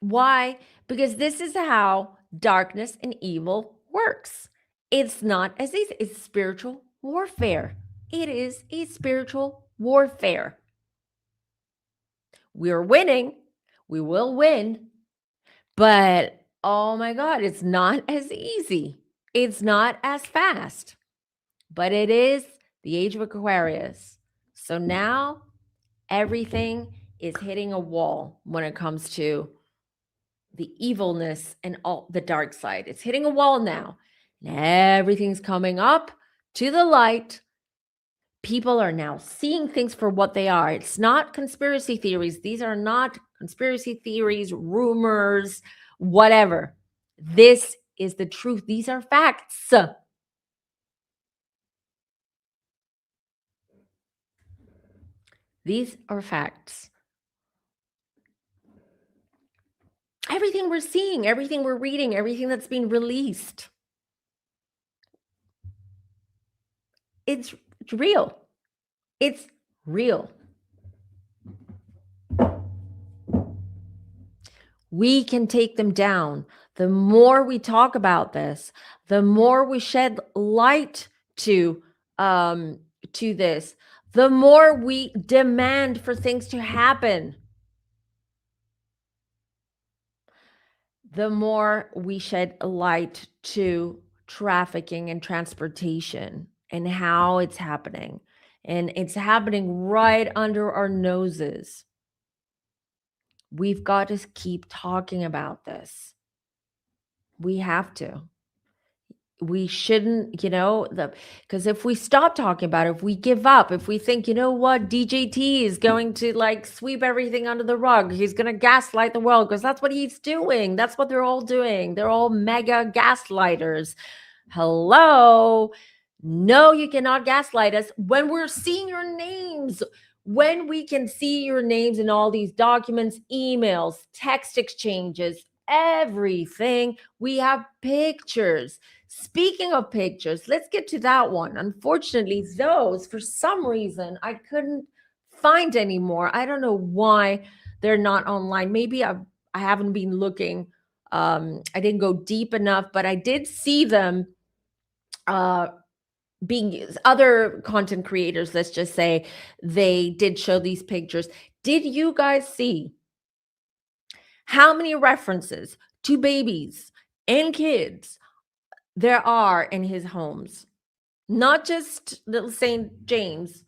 Why? Because this is how darkness and evil works. It's not as easy. It's spiritual warfare. It is a spiritual warfare. We're winning. We will win. But oh my God, it's not as easy. It's not as fast. But it is the age of Aquarius. So now everything is hitting a wall when it comes to the evilness and all the dark side. It's hitting a wall now. And everything's coming up to the light. People are now seeing things for what they are. It's not conspiracy theories. These are not conspiracy theories, rumors, whatever. This is the truth. These are facts. These are facts. Everything we're seeing, everything we're reading, everything that's being released, it's real. It's real. We can take them down. The more we talk about this, the more we shed light to this, the more we demand for things to happen. The more we shed light to trafficking and transportation and how it's happening. And it's happening right under our noses. We've got to keep talking about this. We have to. We shouldn't, because if we stop talking about it, if we give up, if we think, you know what, DJT is going to like sweep everything under the rug, he's going to gaslight the world, because that's what he's doing. That's what they're all doing. They're all mega gaslighters. Hello. No, you cannot gaslight us when we're seeing your names. When we can see your names in all these documents, emails, text exchanges, everything, we have pictures. Speaking of pictures, let's get to that one. Unfortunately, those, for some reason, I couldn't find anymore. I don't know why they're not online. Maybe I haven't been looking. I didn't go deep enough, but I did see them being used. Other content creators, let's just say, they did show these pictures. Did you guys see how many references to babies and kids there are in his homes? Not just little St. James,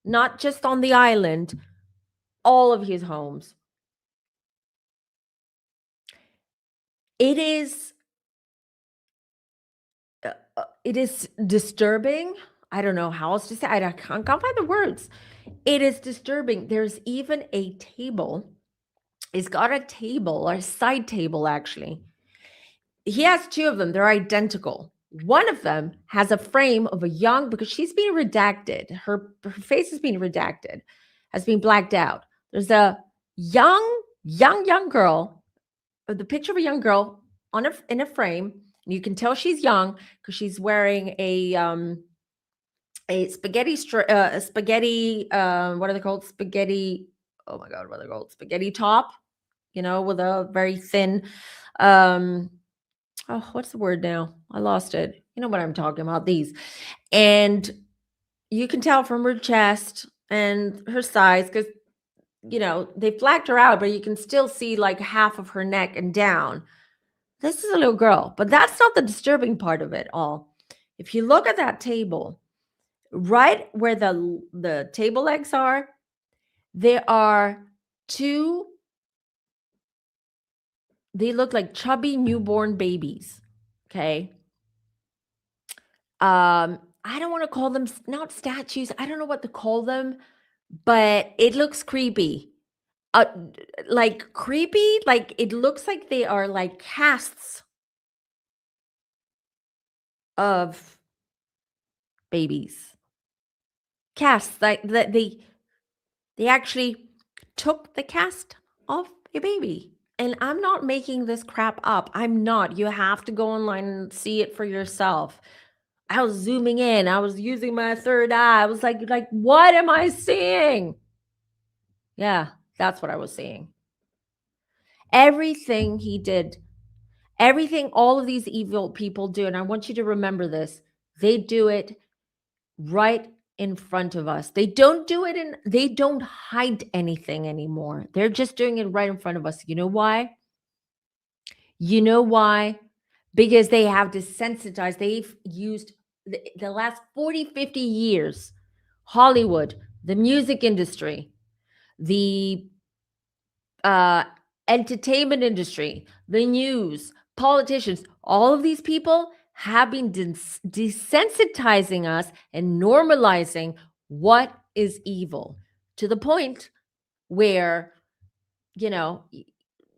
not just on the island, all of his homes. It is disturbing. I don't know how else to say. I can't find the words. It is disturbing. There's even a table. He's got a table, or a side table actually. He has two of them. They're identical. One of them has a frame of a young, because she's being redacted. Her face has been redacted, has been blacked out. There's a young girl, the picture of a young girl in a frame. And you can tell she's young because she's wearing a spaghetti, what are they called? Spaghetti. Oh my God, what are they called? Spaghetti top, with a very thin, oh, what's the word now? I lost it. You know what I'm talking about, these. And you can tell from her chest and her size, because, they flagged her out, but you can still see like half of her neck and down. This is a little girl, but that's not the disturbing part of it all. If you look at that table, right where the table legs are, there are two, they look like chubby newborn babies. Okay. I don't want to call them, not statues. I don't know what to call them, but it looks creepy. Like creepy, like it looks like they are like casts of babies. Casts, like that they actually took the cast of a baby. And I'm not making this crap up. I'm not. You have to go online and see it for yourself. I was zooming in. I was using my third eye. I was like, what am I seeing? Yeah, that's what I was seeing. Everything he did, everything all of these evil people do, and I want you to remember this, they do it right in front of us. They don't hide anything anymore. They're just doing it right in front of us. You know why? You know why? Because they have desensitized, they've used the last 40, 50 years, Hollywood, the music industry, the uh, entertainment industry, the news, politicians, all of these people have been desensitizing us and normalizing what is evil, to the point where,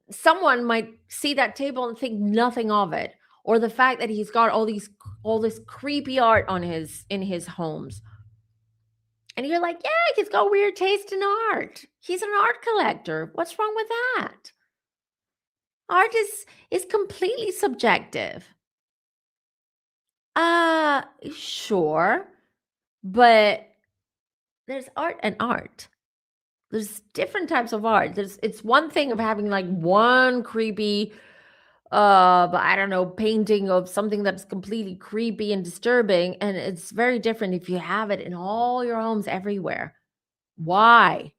someone might see that table and think nothing of it, or the fact that he's got all this creepy art in his homes. And you're like, yeah, he's got weird taste in art. He's an art collector. What's wrong with that? Art is completely subjective. Sure, but there's art and art. There's different types of art. It's one thing of having like one creepy, but I don't know, painting of something that's completely creepy and disturbing, and it's very different if you have it in all your homes everywhere. Why?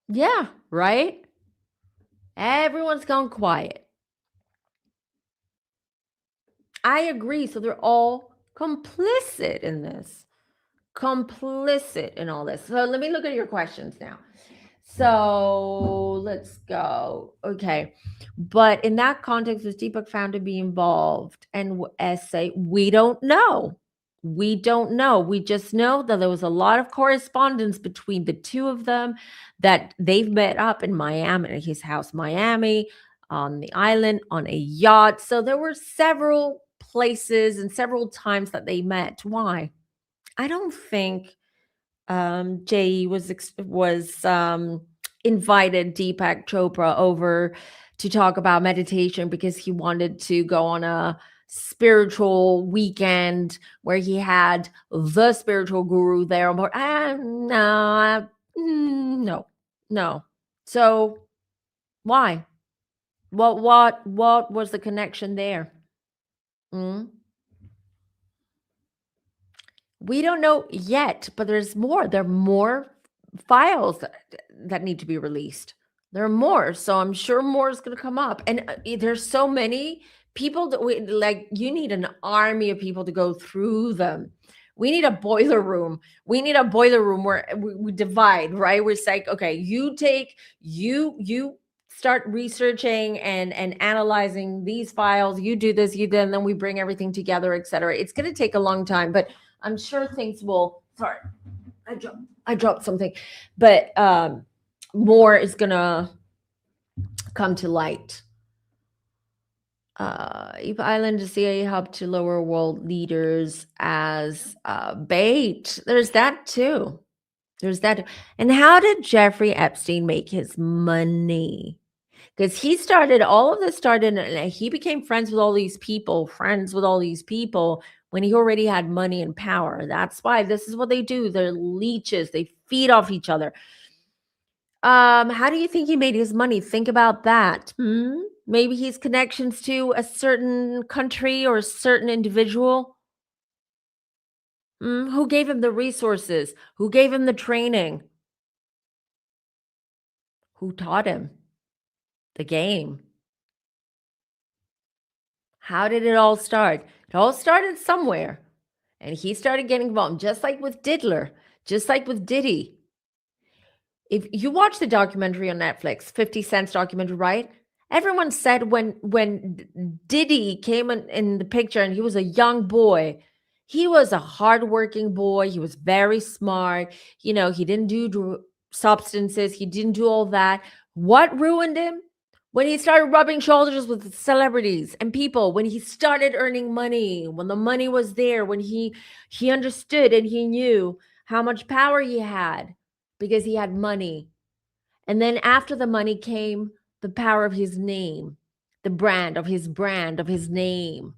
Yeah, right? Everyone's gone quiet. I agree. So they're all complicit in this. Complicit in all this. So let me look at your questions now. So let's go. Okay. But in that context, was Deepak found to be involved? And essay, we don't know. We don't know. We just know that there was a lot of correspondence between the two of them, that they've met up in Miami, at his house, Miami, on the island, on a yacht. So there were several places and several times that they met. Why? I don't think Jay was invited Deepak Chopra over to talk about meditation because he wanted to go on a spiritual weekend where he had the spiritual guru there on board. No, no. So why? What was the connection there? Mm? We don't know yet, but there's more. There are more files that need to be released. There are more, so I'm sure more is going to come up. And there's so many people that we like. You need an army of people to go through them. We need a boiler room. We need a boiler room where we divide, right? We're like, okay, you start researching and analyzing these files. You do this, you then we bring everything together, etc. It's going to take a long time, but I'm sure things will. Sorry, I dropped something, but more is gonna come to light. Eva Island is CIA hub to lower world leaders as bait. There's that too. There's that. And how did Jeffrey Epstein make his money? Because he started all of this started, and he became friends with all these people, when he already had money and power. That's why this is what they do. They're leeches. They feed off each other. How do you think he made his money? Think about that. Maybe his connections to a certain country or a certain individual. Who gave him the resources? Who gave him the training? Who taught him the game? How did it all start? It all started somewhere. And he started getting involved, just like with Diddler, just like with Diddy. If you watch the documentary on Netflix, 50 Cent's documentary, right? Everyone said when Diddy came in the picture and he was a young boy, he was a hardworking boy. He was very smart. You know, he didn't do substances. He didn't do all that. What ruined him? When he started rubbing shoulders with celebrities and people, when he started earning money, when the money was there, when he understood and he knew how much power he had because he had money. And then after the money came the power of his name, the brand of his name.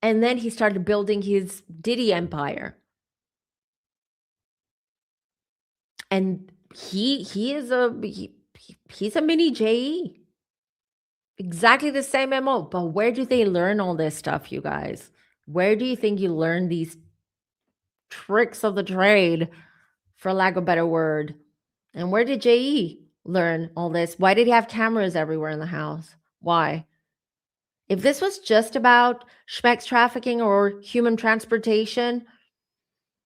And then he started building his Diddy empire. And he's a mini JE. Exactly the same MO. But where do they learn all this stuff, you guys? Where do you think you learn these tricks of the trade, for lack of a better word? And where did JE learn all this? Why did he have cameras everywhere in the house? Why? If this was just about sex trafficking or human transportation,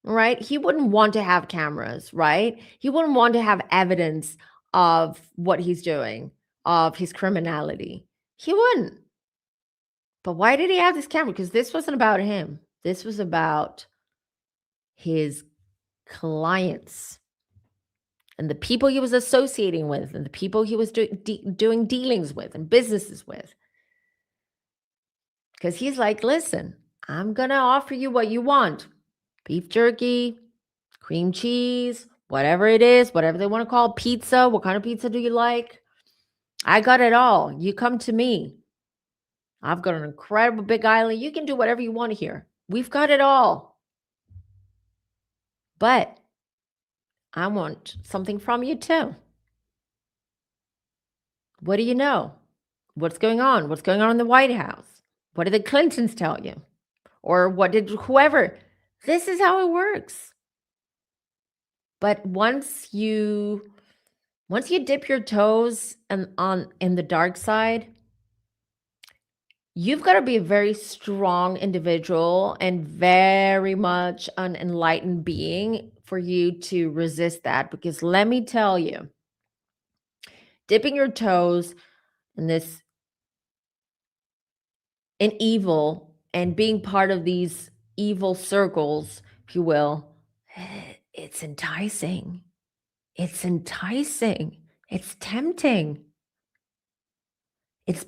right? He wouldn't want to have cameras, right? He wouldn't want to have evidence of what he's doing, of his criminality. He wouldn't. But why did he have this camera? Because this wasn't about him. This was about his clients and the people he was associating with and the people he was doing dealings with and businesses with. Because he's like, listen, I'm going to offer you what you want. Beef jerky, cream cheese, whatever it is, whatever they want to call it, pizza. What kind of pizza do you like? I got it all. You come to me. I've got an incredible big island. You can do whatever you want here. We've got it all. But I want something from you too. What do you know? What's going on? What's going on in the White House? What did the Clintons tell you? Or what did whoever? This is how it works. But once you Once you dip your toes in the dark side, you've got to be a very strong individual and very much an enlightened being for you to resist that. Because let me tell you, dipping your toes in this in evil and being part of these evil circles, if you will, it's enticing. It's enticing. It's tempting.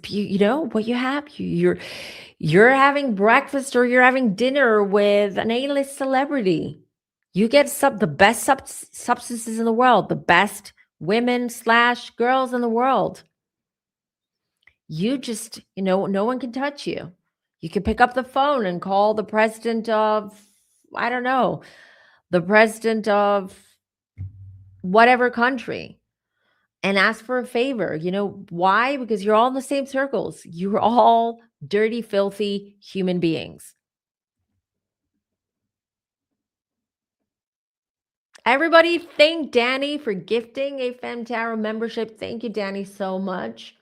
You know what you have. You're having breakfast or you're having dinner with an A-list celebrity. You get the best substances in the world, the best women slash girls in the world. You just, no one can touch you. You can pick up the phone and call the president of, I don't know, the president of whatever country and ask for a favor. You know why? Because you're all in the same circles. You're all dirty, filthy human beings. Everybody, thank Danny for gifting a FemmeTarot membership. Thank you, Danny, so much.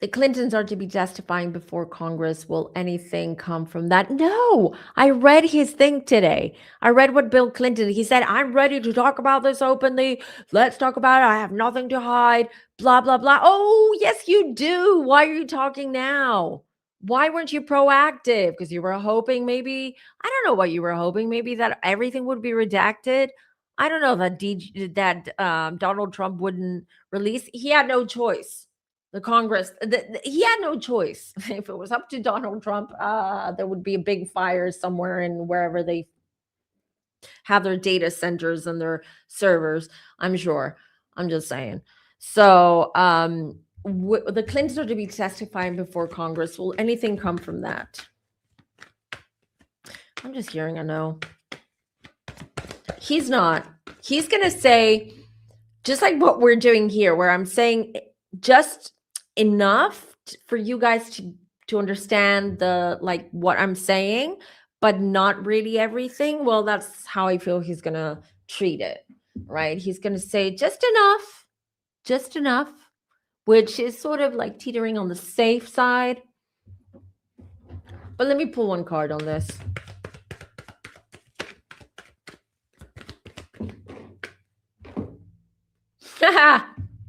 The Clintons are to be testifying before Congress. Will anything come from that? No, I read his thing today. I read what Bill Clinton, he said, I'm ready to talk about this openly. Let's talk about it. I have nothing to hide, blah, blah, blah. Oh, yes, you do. Why are you talking now? Why weren't you proactive? Because you were hoping maybe, I don't know what you were hoping, maybe that everything would be redacted. I don't know that Donald Trump wouldn't release. He had no choice. The Congress, he had no choice. If it was up to Donald Trump, there would be a big fire somewhere in wherever they have their data centers and their servers. I'm sure. I'm just saying. So, the Clintons are to be testifying before Congress. Will anything come from that? I'm just hearing a no. He's not. He's going to say, just like what we're doing here, where I'm saying just enough for you guys to understand what I'm saying, but not really everything. Well, that's how I feel he's gonna treat it, right? He's gonna say just enough, which is sort of like teetering on the safe side. But let me pull one card on this.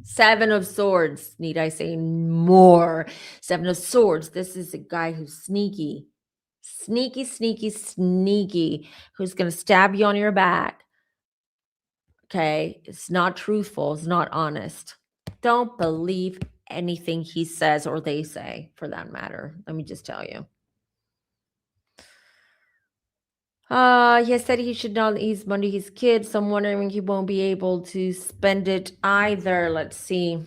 Seven of Swords. Need I say more? Seven of Swords. This is a guy who's sneaky, who's going to stab you on your back. Okay. It's not truthful. It's not honest. Don't believe anything he says or they say, for that matter. Let me just tell you. He said he should not ease money his kids. So I'm wondering he won't be able to spend it either. Let's see.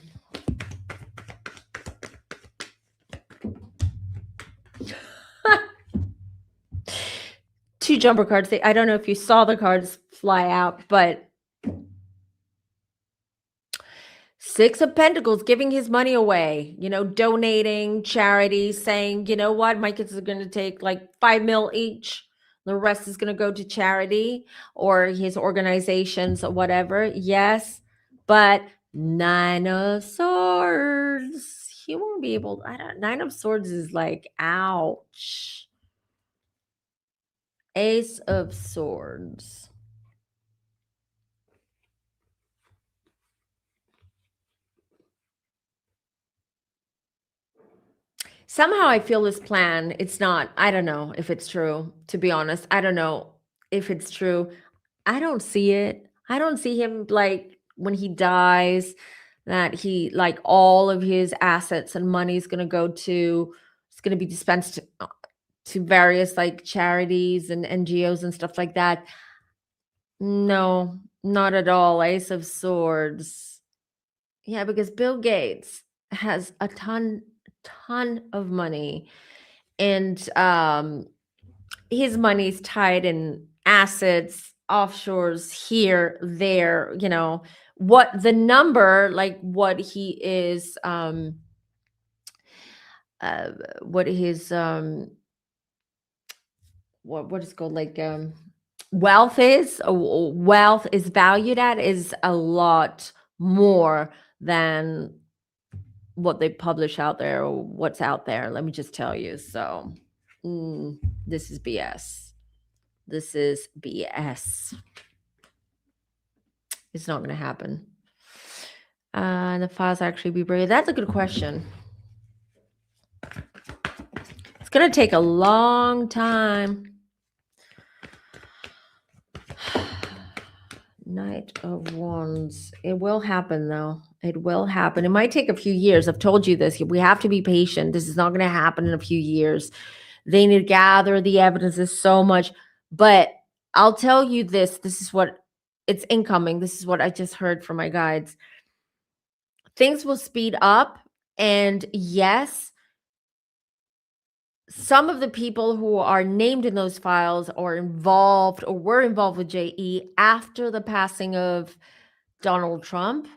Two jumper cards. I don't know if you saw the cards fly out, but Six of Pentacles, giving his money away, donating, charity, saying, you know what, my kids are going to take like 5 mil each. The rest is going to go to charity or his organizations or whatever. Yes, but Nine of Swords, he won't be able. Nine of Swords is like, ouch. Ace of Swords. Somehow I feel this plan, it's not, I don't know if it's true, to be honest. I don't know if it's true. I don't see it. I don't see him like when he dies, that he like all of his assets and money is going to go to, it's going to be dispensed to various like charities and NGOs and stuff like that. No, not at all. Ace of Swords. Yeah, because Bill Gates has a ton of money, and his money's tied in assets, offshores, here, there, what the number, like what he is, what his, what is called, like, wealth is valued at is a lot more than what they publish out there or what's out there. Let me just tell you. So this is BS. This is BS. It's not going to happen. And the files actually be brave. That's a good question. It's going to take a long time. Knight of Wands. It will happen, though. It will happen. It might take a few years. I've told you this. We have to be patient. This is not going to happen in a few years. They need to gather the evidence. There's so much. But I'll tell you this. This is what it's incoming. This is what I just heard from my guides. Things will speed up. And yes, some of the people who are named in those files are involved or were involved with JE after the passing of Donald Trump.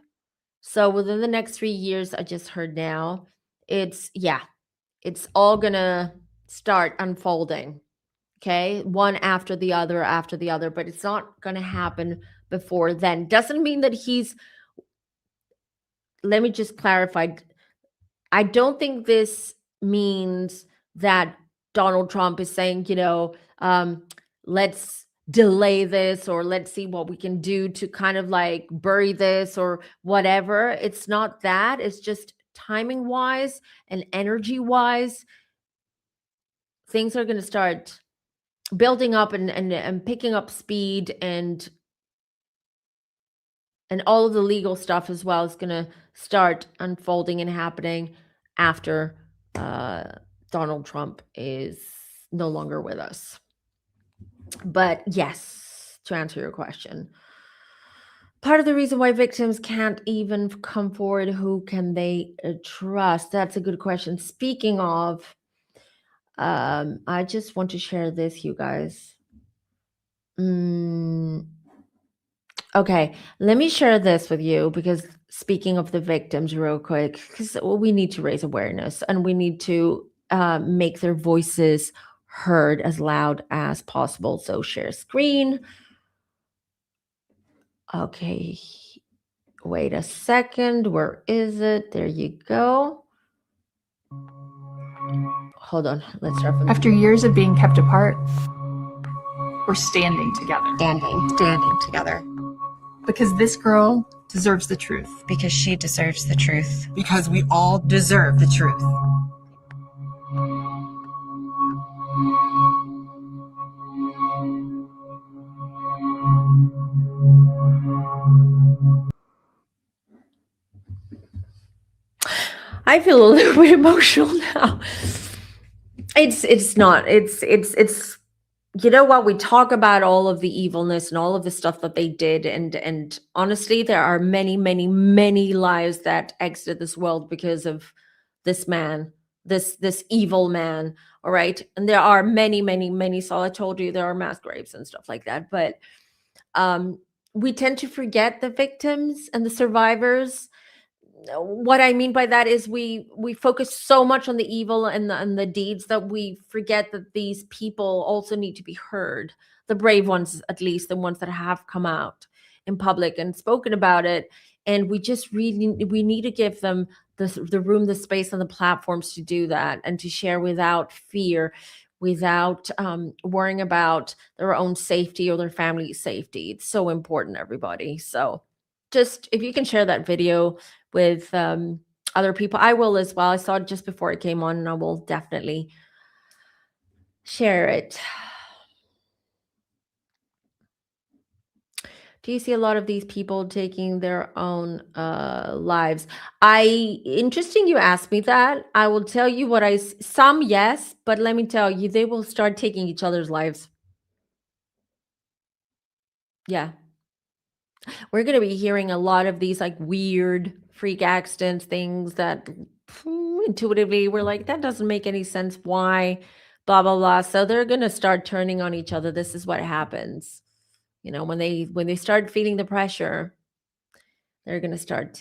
So within the next 3 years, I just heard now, it's all gonna start unfolding. Okay, one after the other, but it's not gonna happen before then. Doesn't mean that let me just clarify. I don't think this means that Donald Trump is saying, let's delay this or let's see what we can do to kind of like bury this or whatever. It's not that. It's just timing wise and energy wise, things are going to start building up and picking up speed, and all of the legal stuff as well is going to start unfolding and happening after Donald Trump is no longer with us. But yes, to answer your question, part of the reason why victims can't even come forward, who can they trust? That's a good question. Speaking of, I just want to share this, you guys. Okay, let me share this with you, because speaking of the victims real quick, because we need to raise awareness and we need to make their voices heard as loud as possible. So share screen. Okay, wait a second. Where is it? There you go. Hold on. Let's start from After years of being kept apart, we're standing together. Standing together. Because this girl deserves the truth. Because she deserves the truth. Because we all deserve the truth. I feel a little bit emotional now. It's not. It's you know what, we talk about all of the evilness and all of the stuff that they did, and honestly, there are many lives that exited this world because of this man, this evil man. All right, and there are many. So I told you there are mass graves and stuff like that, but we tend to forget the victims and the survivors. What I mean by that is we focus so much on the evil and the deeds that we forget that these people also need to be heard. The brave ones, at least the ones that have come out in public and spoken about it. And we just really, we need to give them the room, the space, and the platforms to do that, and to share without fear, without worrying about their own safety or their family's safety. It's so important, everybody. So just, if you can share that video with other people, I will as well. I saw it just before it came on, and I will definitely share it. Do you see a lot of these people taking their own lives? Interesting you asked me that. I will tell you what some yes, but let me tell you, they will start taking each other's lives. Yeah. We're going to be hearing a lot of these like weird freak accidents, things that intuitively we're like, that doesn't make any sense. Why? Blah, blah, blah. So they're going to start turning on each other. This is what happens. You know, when they start feeling the pressure, they're going to start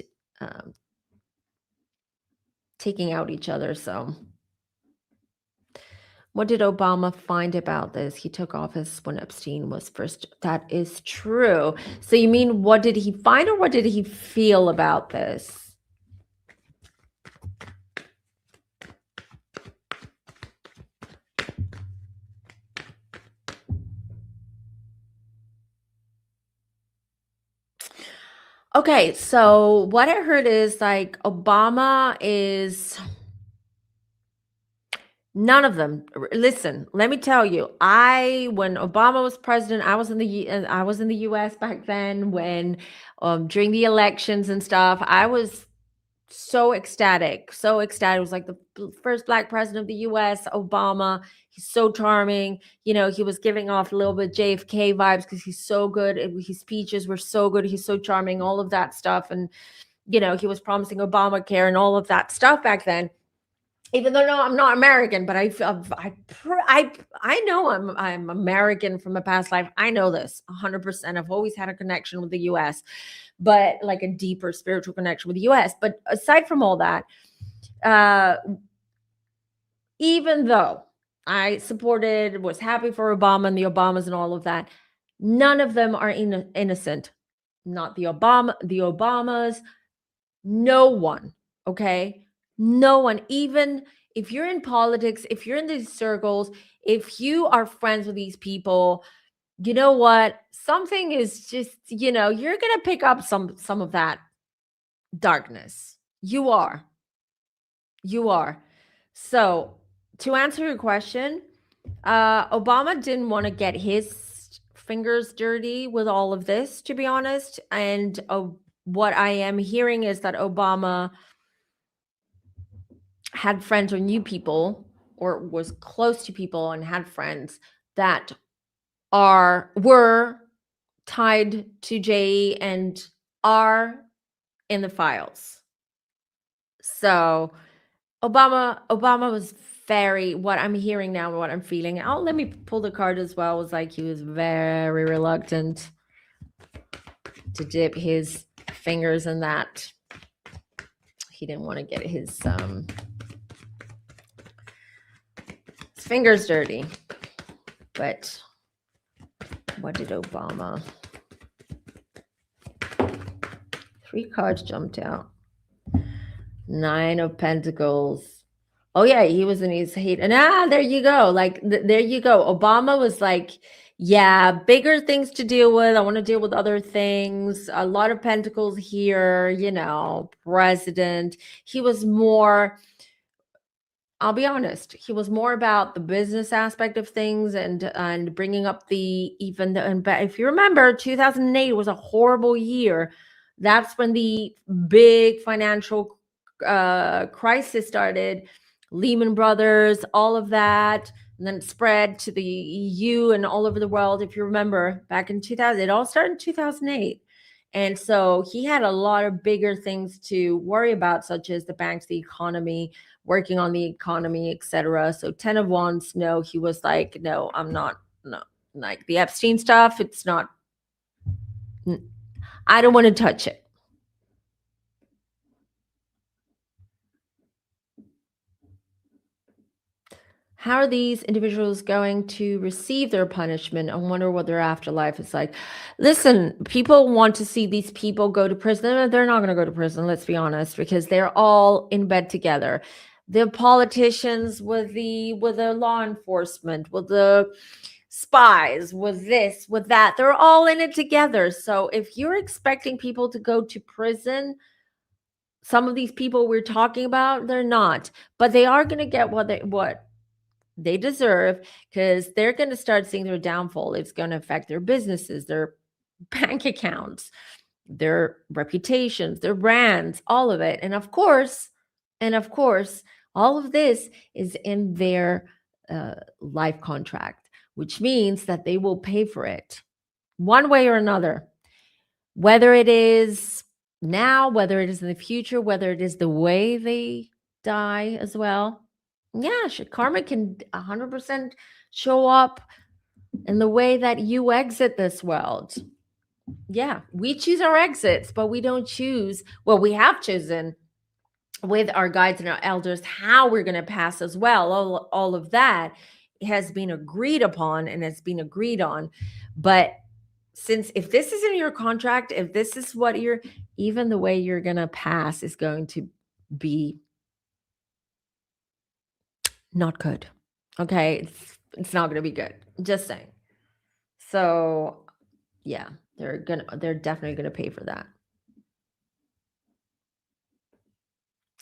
taking out each other. So What did Obama find about this? He took office when Epstein was first. That is true. So you mean what did he find or what did he feel about this? Okay, so what I heard is like Obama is none of them. Listen, let me tell you. When Obama was president, I was in the US back then when during the elections and stuff. I was so ecstatic, so ecstatic. It was like the first black president of the US, Obama. He's so charming. He was giving off a little bit JFK vibes because he's so good. His speeches were so good. He's so charming, all of that stuff. And, he was promising Obamacare and all of that stuff back then. Even though no, I'm not American, but I know I'm American from a past life. I know this 100%. I've always had a connection with the US, but like a deeper spiritual connection with the US. But aside from all that, even though I was happy for Obama and the Obamas and all of that, none of them are innocent. Not the Obamas, no one. Okay. No one, even if you're in politics, if you're in these circles, if you are friends with these people, you know what? Something is just, you're going to pick up some of that darkness. You are. So to answer your question, Obama didn't want to get his fingers dirty with all of this, to be honest. And what I am hearing is that Obama had friends or knew people or was close to people and had friends that were tied to Jay and are in the files. So Obama was what I'm hearing now, what I'm feeling. Let me pull the card as well. Was like he was very reluctant to dip his fingers in that. He didn't want to get his fingers dirty. But what did Obama? 3 cards jumped out. 9 of Pentacles. Oh yeah, he was in his hate. And there you go. Like there you go. Obama was like, yeah, bigger things to deal with. I want to deal with other things. A lot of Pentacles here, president. He was more, I'll be honest, he was more about the business aspect of things and bringing up and if you remember, 2008 was a horrible year. That's when the big financial crisis started. Lehman Brothers, all of that, and then it spread to the EU and all over the world. If you remember, back in 2000, it all started in 2008. And so he had a lot of bigger things to worry about, such as the banks, the economy, working on the economy, etc. So 10 of Wands, no, he was like, no, I'm not, no. Like the Epstein stuff, it's not, I don't want to touch it. How are these individuals going to receive their punishment? I wonder what their afterlife is like. Listen, people want to see these people go to prison. They're not going to go to prison, let's be honest, because they're all in bed together. The politicians with the law enforcement, with the spies, with this, with that, they're all in it together. So if you're expecting people to go to prison, some of these people we're talking about, they're not. But they are going to get what they deserve, because they're going to start seeing their downfall. It's going to affect their businesses, their bank accounts, their reputations, their brands, all of it. And of course, all of this is in their life contract, which means that they will pay for it one way or another, whether it is now, whether it is in the future, whether it is the way they die as well. Yeah, karma can 100% show up in the way that you exit this world. Yeah, we choose our exits, but we don't choose, well, we have chosen with our guides and our elders how we're going to pass as well, all of that. has been agreed upon and has been agreed on. But since if this is in your contract, if this is what you're, even the way you're going to pass is going to be not good. Okay. It's not going to be good. Just saying. So yeah, they're definitely going to pay for that.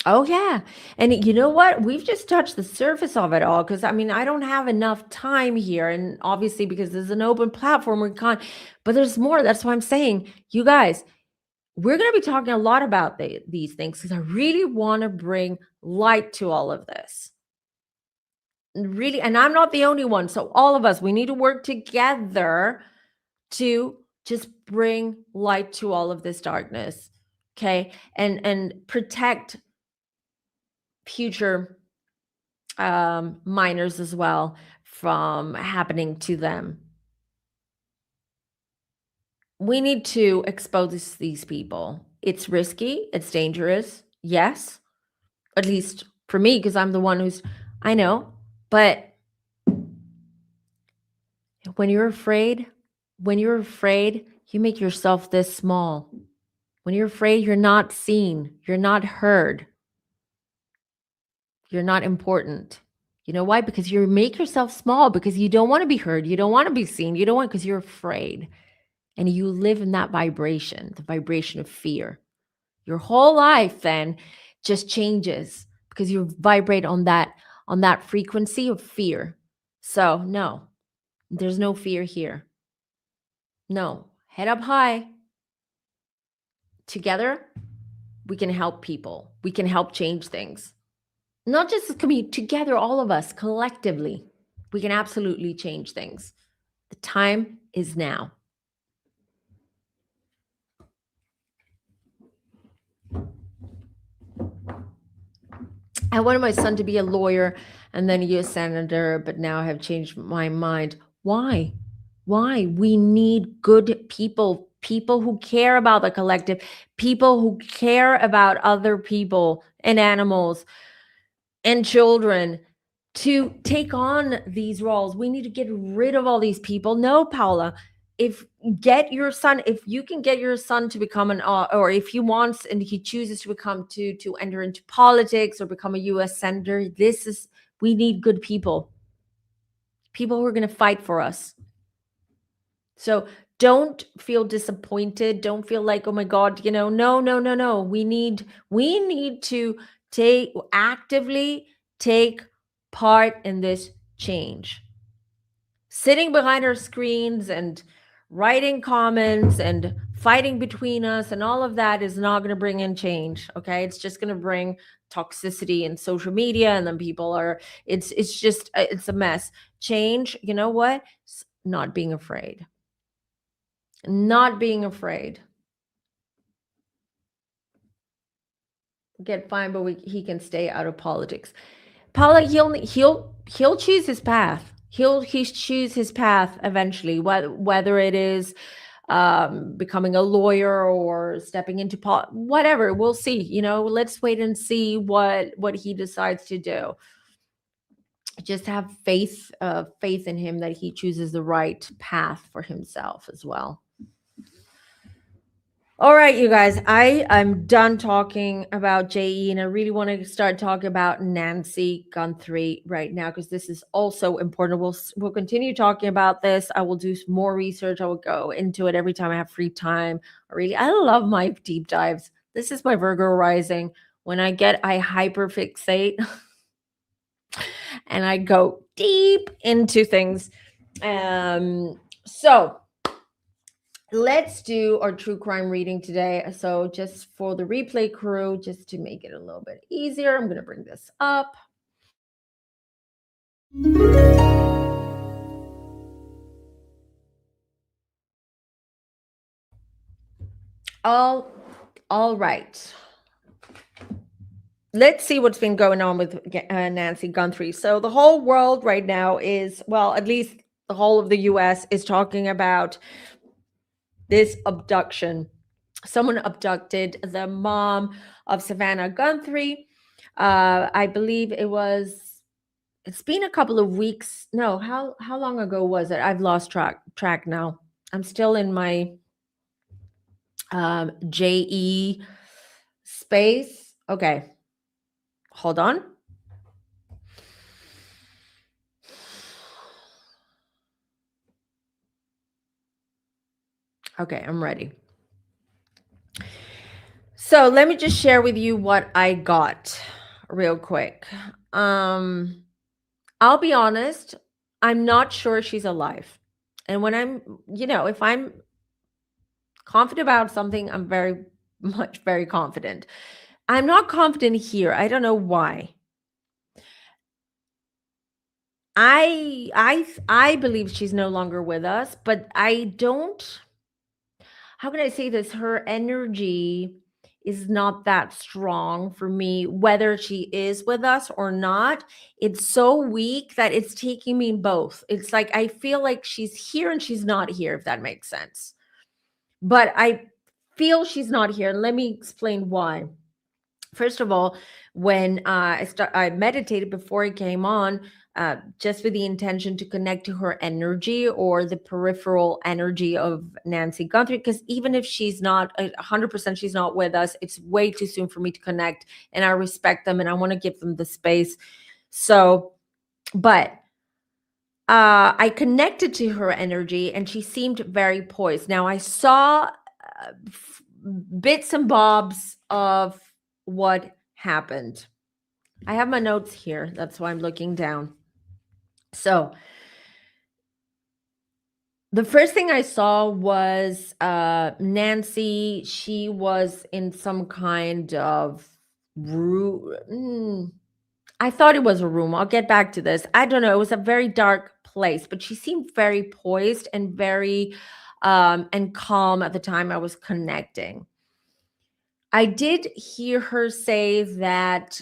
Oh yeah. And you know what? We've just touched the surface of it all, because I mean, I don't have enough time here. And obviously, because this is an open platform, we can't, but there's more. That's why I'm saying, you guys, we're going to be talking a lot about these things, because I really want to bring light to all of this. Really, and I'm not the only one. So all of us, we need to work together to just bring light to all of this darkness. Okay. And protect future minors as well from happening to them. We need to expose these people. It's risky. It's dangerous. Yes. At least for me, because I'm the one who's, I know. But when you're afraid, you make yourself this small. When you're afraid, you're not seen. You're not heard. You're not important. You know why? Because you make yourself small, because you don't want to be heard. You don't want to be seen. You don't want, because you're afraid. And you live in that vibration, the vibration of fear. Your whole life then just changes because you vibrate on that frequency of fear. So no, there's no fear here. No, head up high. Together, we can help people. We can help change things. Not just the community, together, all of us collectively, we can absolutely change things. The time is now. I wanted my son to be a lawyer and then a U.S. senator, but now I have changed my mind. Why? We need good people, people who care about the collective, people who care about other people and animals and children to take on these roles. We need to get rid of all these people. No, Paula, if you can get your son to become or if he wants and he chooses to become to enter into politics or become a U.S. senator, we need good people who are going to fight for us. So don't feel disappointed. Don't feel like, oh my God, no. We need to actively take part in this change. Sitting behind our screens and writing comments and fighting between us and all of that is not going to bring in change. Okay. It's just going to bring toxicity in social media. And then it's a mess. Change, you know what? Not being afraid. Get fined, but he can stay out of politics. Paula, he'll choose his path. He'll choose his path eventually, whether it is becoming a lawyer or stepping into whatever. We'll see. Let's wait and see what he decides to do. Just have faith in him that he chooses the right path for himself as well. All right, you guys, I'm done talking about JE, and I really want to start talking about Nancy Guthrie right now, because this is also important. We'll continue talking about this. I will do some more research. I will go into it every time I have free time. I love my deep dives. This is my Virgo rising. When I hyperfixate and I go deep into things. So let's do our true crime reading today. So just for the replay crew, just to make it a little bit easier, I'm going to bring this up. All right. Let's see what's been going on with Nancy Guthrie. So the whole world right now is, well, at least the whole of the US is talking about this abduction. Someone abducted the mom of Savannah Guthrie. I believe it was It's been a couple of weeks. No, how long ago was it? I've lost track now. I'm still in my JE space. Okay, hold on. Okay, I'm ready. So let me just share with you what I got real quick. I'll be honest, I'm not sure she's alive. And when I'm, if I'm confident about something, I'm very confident. I'm not confident here. I don't know why. I believe she's no longer with us, but I don't, how can I say this? Her energy is not that strong for me, whether she is with us or not. It's so weak that it's taking me both. It's like I feel like she's here and she's not here, if that makes sense. But I feel she's not here. And let me explain why. First of all, when I meditated before I came on, just with the intention to connect to her energy or the peripheral energy of Nancy Guthrie, because even if she's not 100%, she's not with us, it's way too soon for me to connect, and I respect them and I want to give them the space. So, but I connected to her energy and she seemed very poised. Now I saw bits and bobs of what happened. I have my notes here. That's why I'm looking down. So the first thing I saw was Nancy. She was in some kind of room. I thought it was a room. I'll get back to this. I don't know. It was a very dark place, but she seemed very poised and very and calm at the time I was connecting. I did hear her say that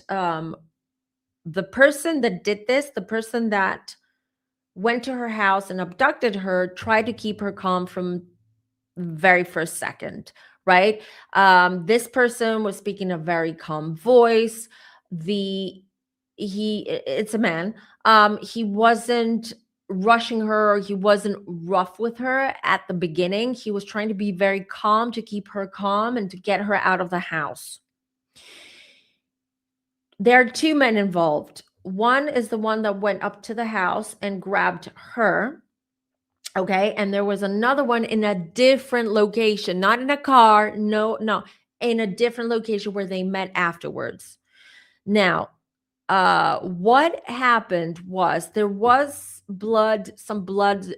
the person that did this, the person that went to her house and abducted her, tried to keep her calm from the very first second, right? This person was speaking a very calm voice. It's a man. He wasn't rushing her. He wasn't rough with her at the beginning. He was trying to be very calm to keep her calm and to get her out of the house. There are two men involved. One is the one that went up to the house and grabbed her. Okay. And there was another one in a different location, not in a car. No, in a different location where they met afterwards. Now, what happened was there was some blood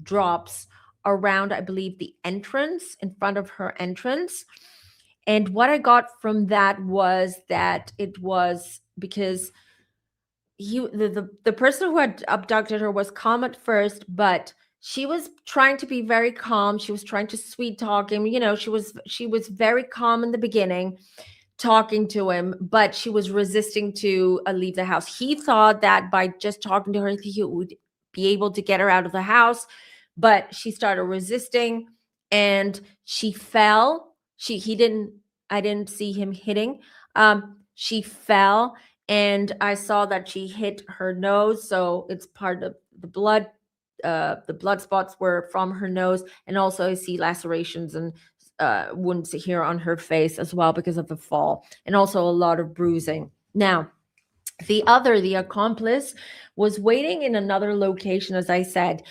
drops around, I believe, the entrance, in front of her entrance. And what I got from that was that it was because the person who had abducted her was calm at first, but she was trying to be very calm. She was trying to sweet talk him. She was very calm in the beginning, talking to him, but she was resisting to leave the house. He thought that by just talking to her, he would be able to get her out of the house, but she started resisting and she fell. I didn't see him hitting. She fell and I saw that she hit her nose. So it's part of the blood. The blood spots were from her nose, and also I see lacerations and wounds here on her face as well because of the fall, and also a lot of bruising. Now, the accomplice, was waiting in another location, as I said.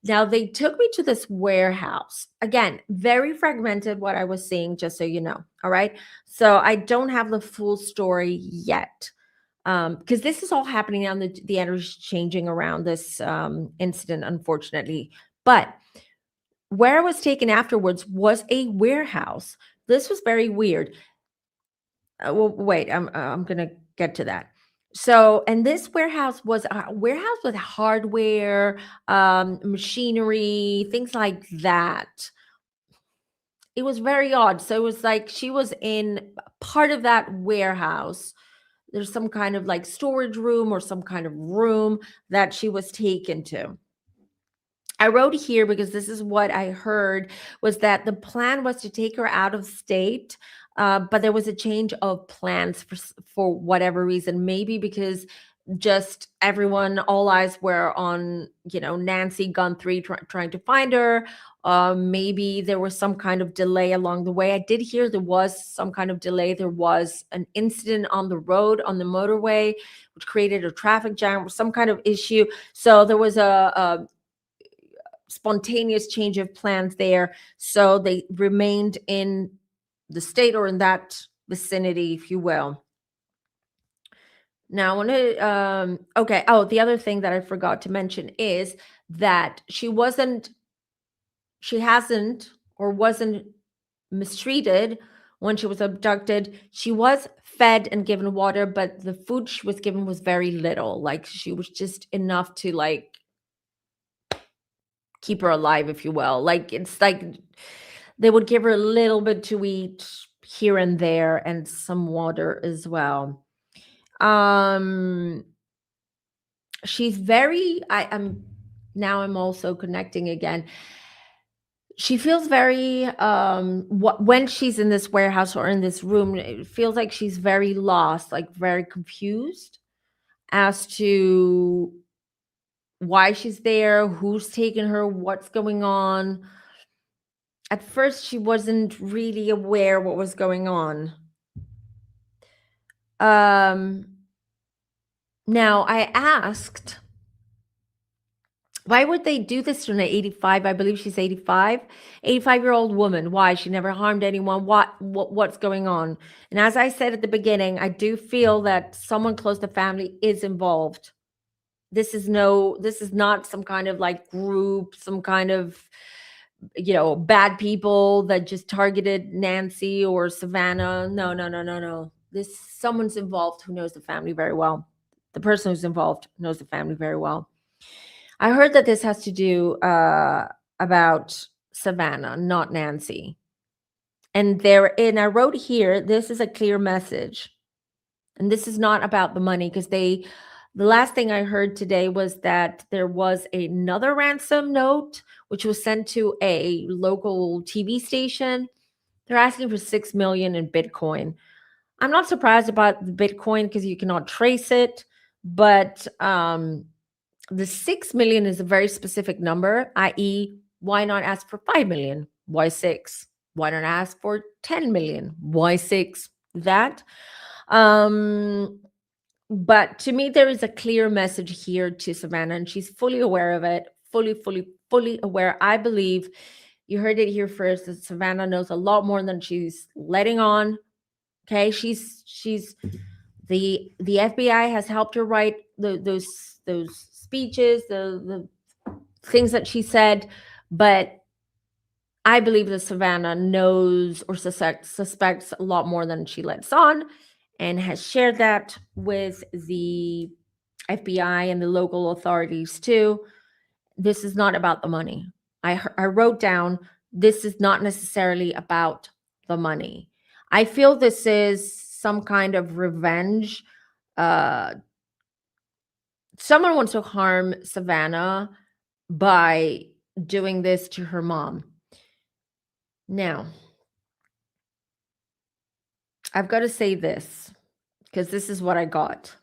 Now, they took me to this warehouse. Again, very fragmented what I was seeing, just so you know. All right. So I don't have the full story yet. Because this is all happening on the energy changing around this incident, unfortunately. But where I was taken afterwards was a warehouse. This was very weird. Well, wait, I'm gonna get to that. So, and this warehouse was a warehouse with hardware, machinery, things like that. It was very odd. So it was like she was in part of that warehouse. There's some kind of like storage room or some kind of room that she was taken to. I wrote here because this is what I heard, was that the plan was to take her out of state, but there was a change of plans for whatever reason. Maybe because just everyone, all eyes were on, Nancy Gun 3 trying to find her. Maybe there was some kind of delay along the way. I did hear there was some kind of delay. There was an incident on the road, on the motorway, which created a traffic jam or some kind of issue. So there was a spontaneous change of plans there. So they remained in the state or in that vicinity, if you will. Now, I want to, okay. Oh, the other thing that I forgot to mention is that she hasn't or wasn't mistreated when she was abducted. She was fed and given water, but the food she was given was very little. Like, she was just enough to like keep her alive, if you will. Like, it's like they would give her a little bit to eat here and there and some water as well. She's very, I'm also connecting again. She feels very when she's in this warehouse or in this room, it feels like she's very lost, like very confused as to why she's there, who's taking her, what's going on. At first, she wasn't really aware what was going on. Now, I asked, why would they do this to an 85? I believe she's 85-year-old woman. Why? She never harmed anyone. What's going on? And as I said at the beginning, I do feel that someone close to family is involved. This is not some kind of like group, some kind of, bad people that just targeted Nancy or Savannah. No. Someone's involved who knows the family very well. The person who's involved knows the family very well. I heard that this has to do about Savannah, not Nancy. And I wrote here, this is a clear message. And this is not about the money, because the last thing I heard today was that there was another ransom note, which was sent to a local TV station. They're asking for $6 million in Bitcoin. I'm not surprised about the Bitcoin because you cannot trace it, but the 6 million is a very specific number, i.e., why not ask for 5 million? Why 6? Why not ask for 10 million? Why 6? That. But to me, there is a clear message here to Savannah, and she's fully aware of it, fully aware. I believe you heard it here first, that Savannah knows a lot more than she's letting on. Okay, she's the FBI has helped her write those speeches, the things that she said, but I believe that Savannah knows or suspects a lot more than she lets on, and has shared that with the FBI and the local authorities too. This is not about the money. I wrote down, this is not necessarily about the money. I feel this is some kind of revenge. Someone wants to harm Savannah by doing this to her mom. Now, I've got to say this, because this is what I got.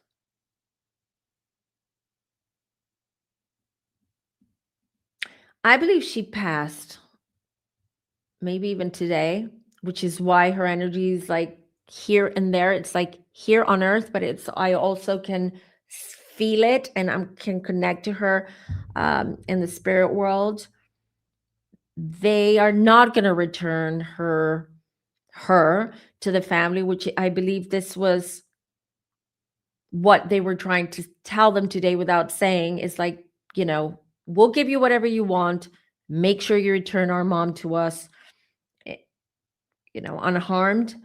I believe she passed, maybe even today, which is why her energy is like here and there. It's like here on earth, but I also can feel it, and I can connect to her in the spirit world. They are not going to return her to the family, which I believe this was what they were trying to tell them today without saying, is like, we'll give you whatever you want. Make sure you return our mom to us, unharmed.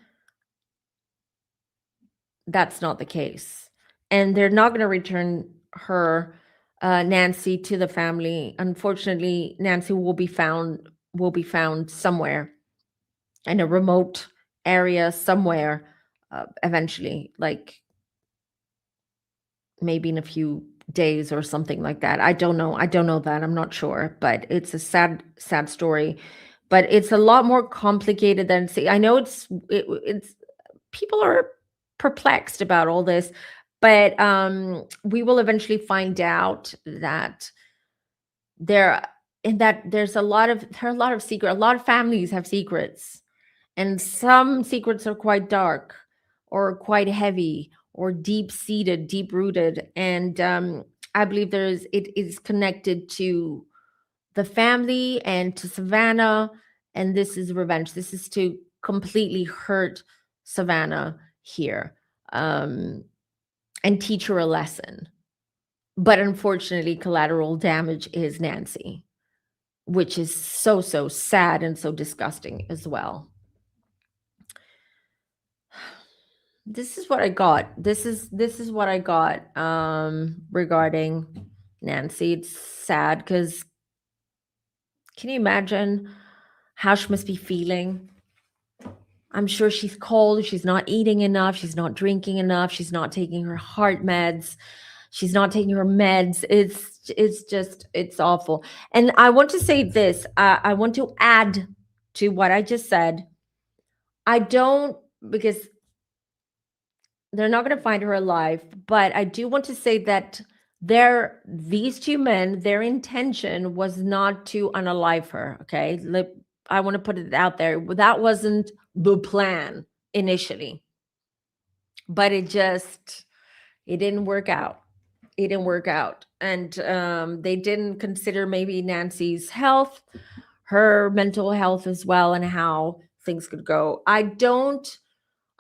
That's not the case. And they're not going to return her, Nancy, to the family. Unfortunately, Nancy will be found somewhere in a remote area somewhere, eventually, like maybe in a few days or something like that. I don't know that. I'm not sure, but it's a sad story. But it's a lot more complicated than I know it's people are perplexed about all this, But we will eventually find out that there's a lot of secret. A lot of families have secrets, and some secrets are quite dark or quite heavy or deep seated, deep rooted. And I believe it is connected to the family and to Savannah. And this is revenge. This is to completely hurt Savannah here, and teach her a lesson. But unfortunately, collateral damage is Nancy, which is so sad and so disgusting as well. This is what I got. This is what I got regarding Nancy. It's sad because can you imagine how she must be feeling? I'm sure she's cold. She's not eating enough. She's not drinking enough. She's not taking her heart meds. She's not taking her meds. It's awful. And I want to say this. I want to add to what I just said. Because they're not going to find her alive, but I do want to say that these two men, their intention was not to unalive her. Okay. I want to put it out there. That wasn't the plan initially, but it didn't work out. It didn't work out. And they didn't consider maybe Nancy's health, her mental health as well, and how things could go. I don't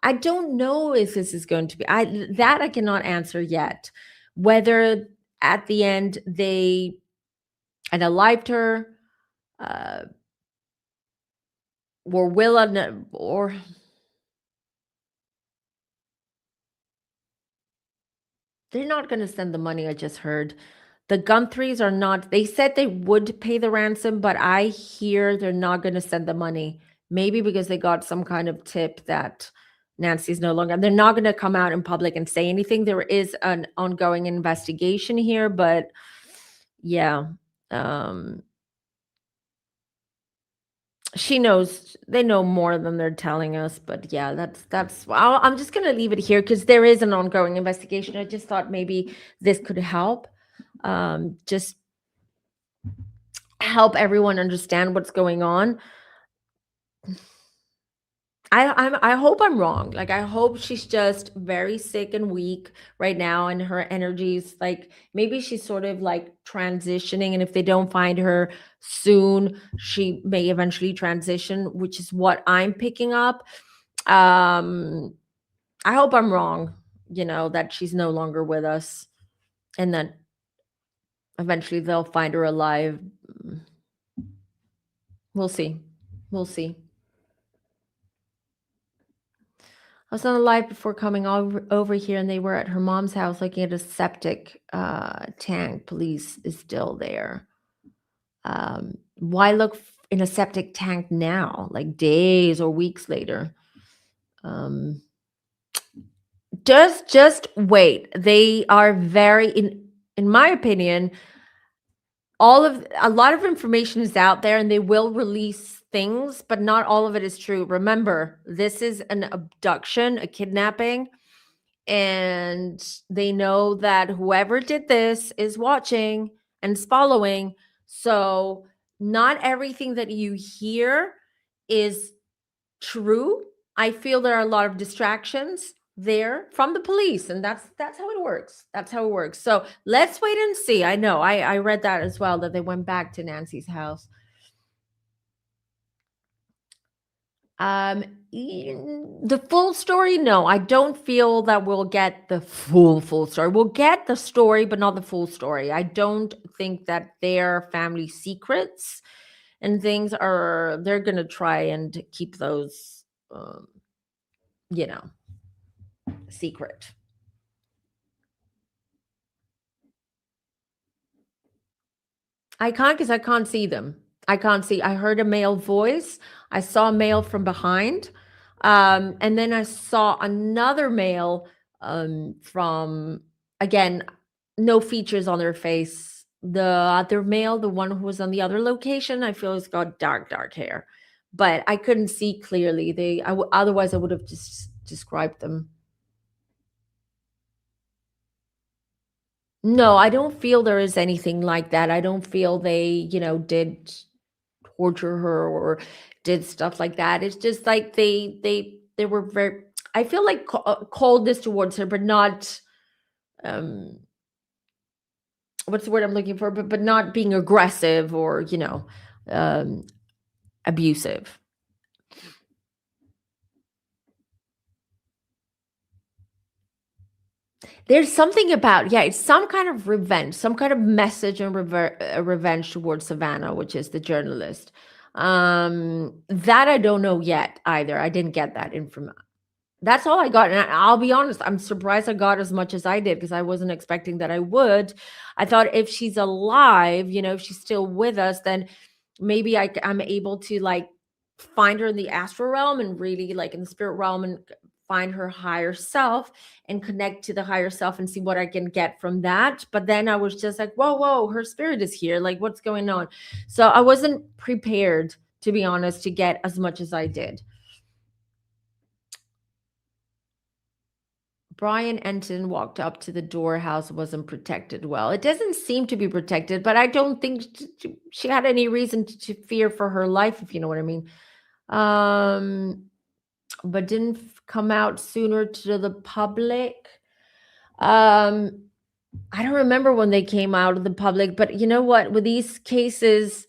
know if this is going to be that I cannot answer yet. Whether at the end they unalived her, or they're not going to send the money. I just heard the Gumthrees are not. They said they would pay the ransom, but I hear they're not going to send the money. Maybe because they got some kind of tip that Nancy's no longer. They're not going to come out in public and say anything. There is an ongoing investigation here, but yeah, she knows. They know more than they're telling us. But yeah, that's. I'm just going to leave it here because there is an ongoing investigation. I just thought maybe this could help, just help everyone understand what's going on. I hope I'm wrong. Like, I hope she's just very sick and weak right now, and her energy's like, maybe she's sort of like transitioning. And if they don't find her soon, she may eventually transition, which is what I'm picking up. I hope I'm wrong, that she's no longer with us, and that eventually they'll find her alive. We'll see. We'll see. I was on a live before coming over here, and they were at her mom's house looking at a septic tank. Police is still there. Why look in a septic tank now, like days or weeks later? Just wait. They are very, in my opinion, a lot of information is out there, and they will release things, but not all of it is true. Remember, this is an abduction, a kidnapping, and they know that whoever did this is watching and is following. So not everything that you hear is true. I feel there are a lot of distractions there from the police, and that's how it works. That's how it works. So let's wait and see. I know I read that as well, that they went back to Nancy's house. The full story, no, I don't feel that we'll get the full story. We'll get the story, but not the full story. I don't think that their family secrets and things they're gonna try and keep those secret. I can't, because I can't see them. I can't see. I heard a male voice. I saw a male from behind. And then I saw another male from, again, no features on their face. The other male, the one who was on the other location, I feel has got dark hair. But I couldn't see clearly. Otherwise I would have just described them. No, I don't feel there is anything like that. I don't feel they, did torture her or did stuff like that. It's just like they were very, I feel like coldness towards her, but not um what's the word I'm looking for? But not being aggressive or, um abusive. There's something about, yeah, it's some kind of revenge, some kind of message and revenge towards Savannah, which is the journalist. That I don't know yet either. I didn't get that information. That's all I got. And I'll be honest, I'm surprised I got as much as I did because I wasn't expecting that I would. I thought if she's alive, if she's still with us, then maybe I'm able to like find her in the astral realm and really like in the spirit realm and find her higher self and connect to the higher self and see what I can get from that. But then I was just like, whoa, her spirit is here. Like, what's going on? So I wasn't prepared, to be honest, to get as much as I did. Brian Enton walked up to the door. House wasn't protected well. It doesn't seem to be protected, but I don't think she had any reason to fear for her life, if you know what I mean. But didn't come out sooner to the public. I don't remember when they came out of the public, but you know what? With these cases,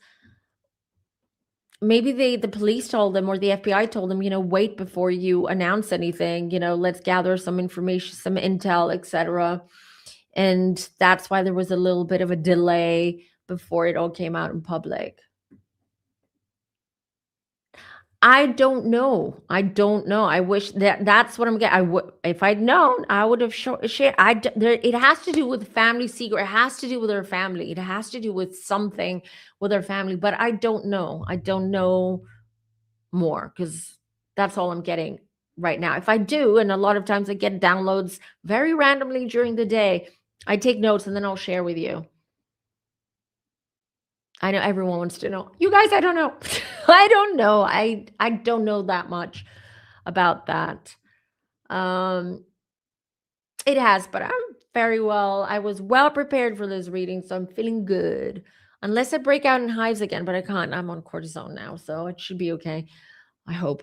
maybe the police told them or the FBI told them, wait before you announce anything, let's gather some information, some intel, etc. And that's why there was a little bit of a delay before it all came out in public. I don't know. I wish that's what I'm getting. I would, if I'd known, I would have shared. It has to do with family secret. It has to do with her family. It has to do with something with her family. But I don't know. I don't know more because that's all I'm getting right now. If I do, and a lot of times I get downloads very randomly during the day, I take notes and then I'll share with you. I know everyone wants to know. You guys, I don't know. I don't know. I don't know that much about that. It has, but I'm very well. I was well prepared for this reading, so I'm feeling good. Unless I break out in hives again, but I can't. I'm on cortisone now, so it should be okay. I hope.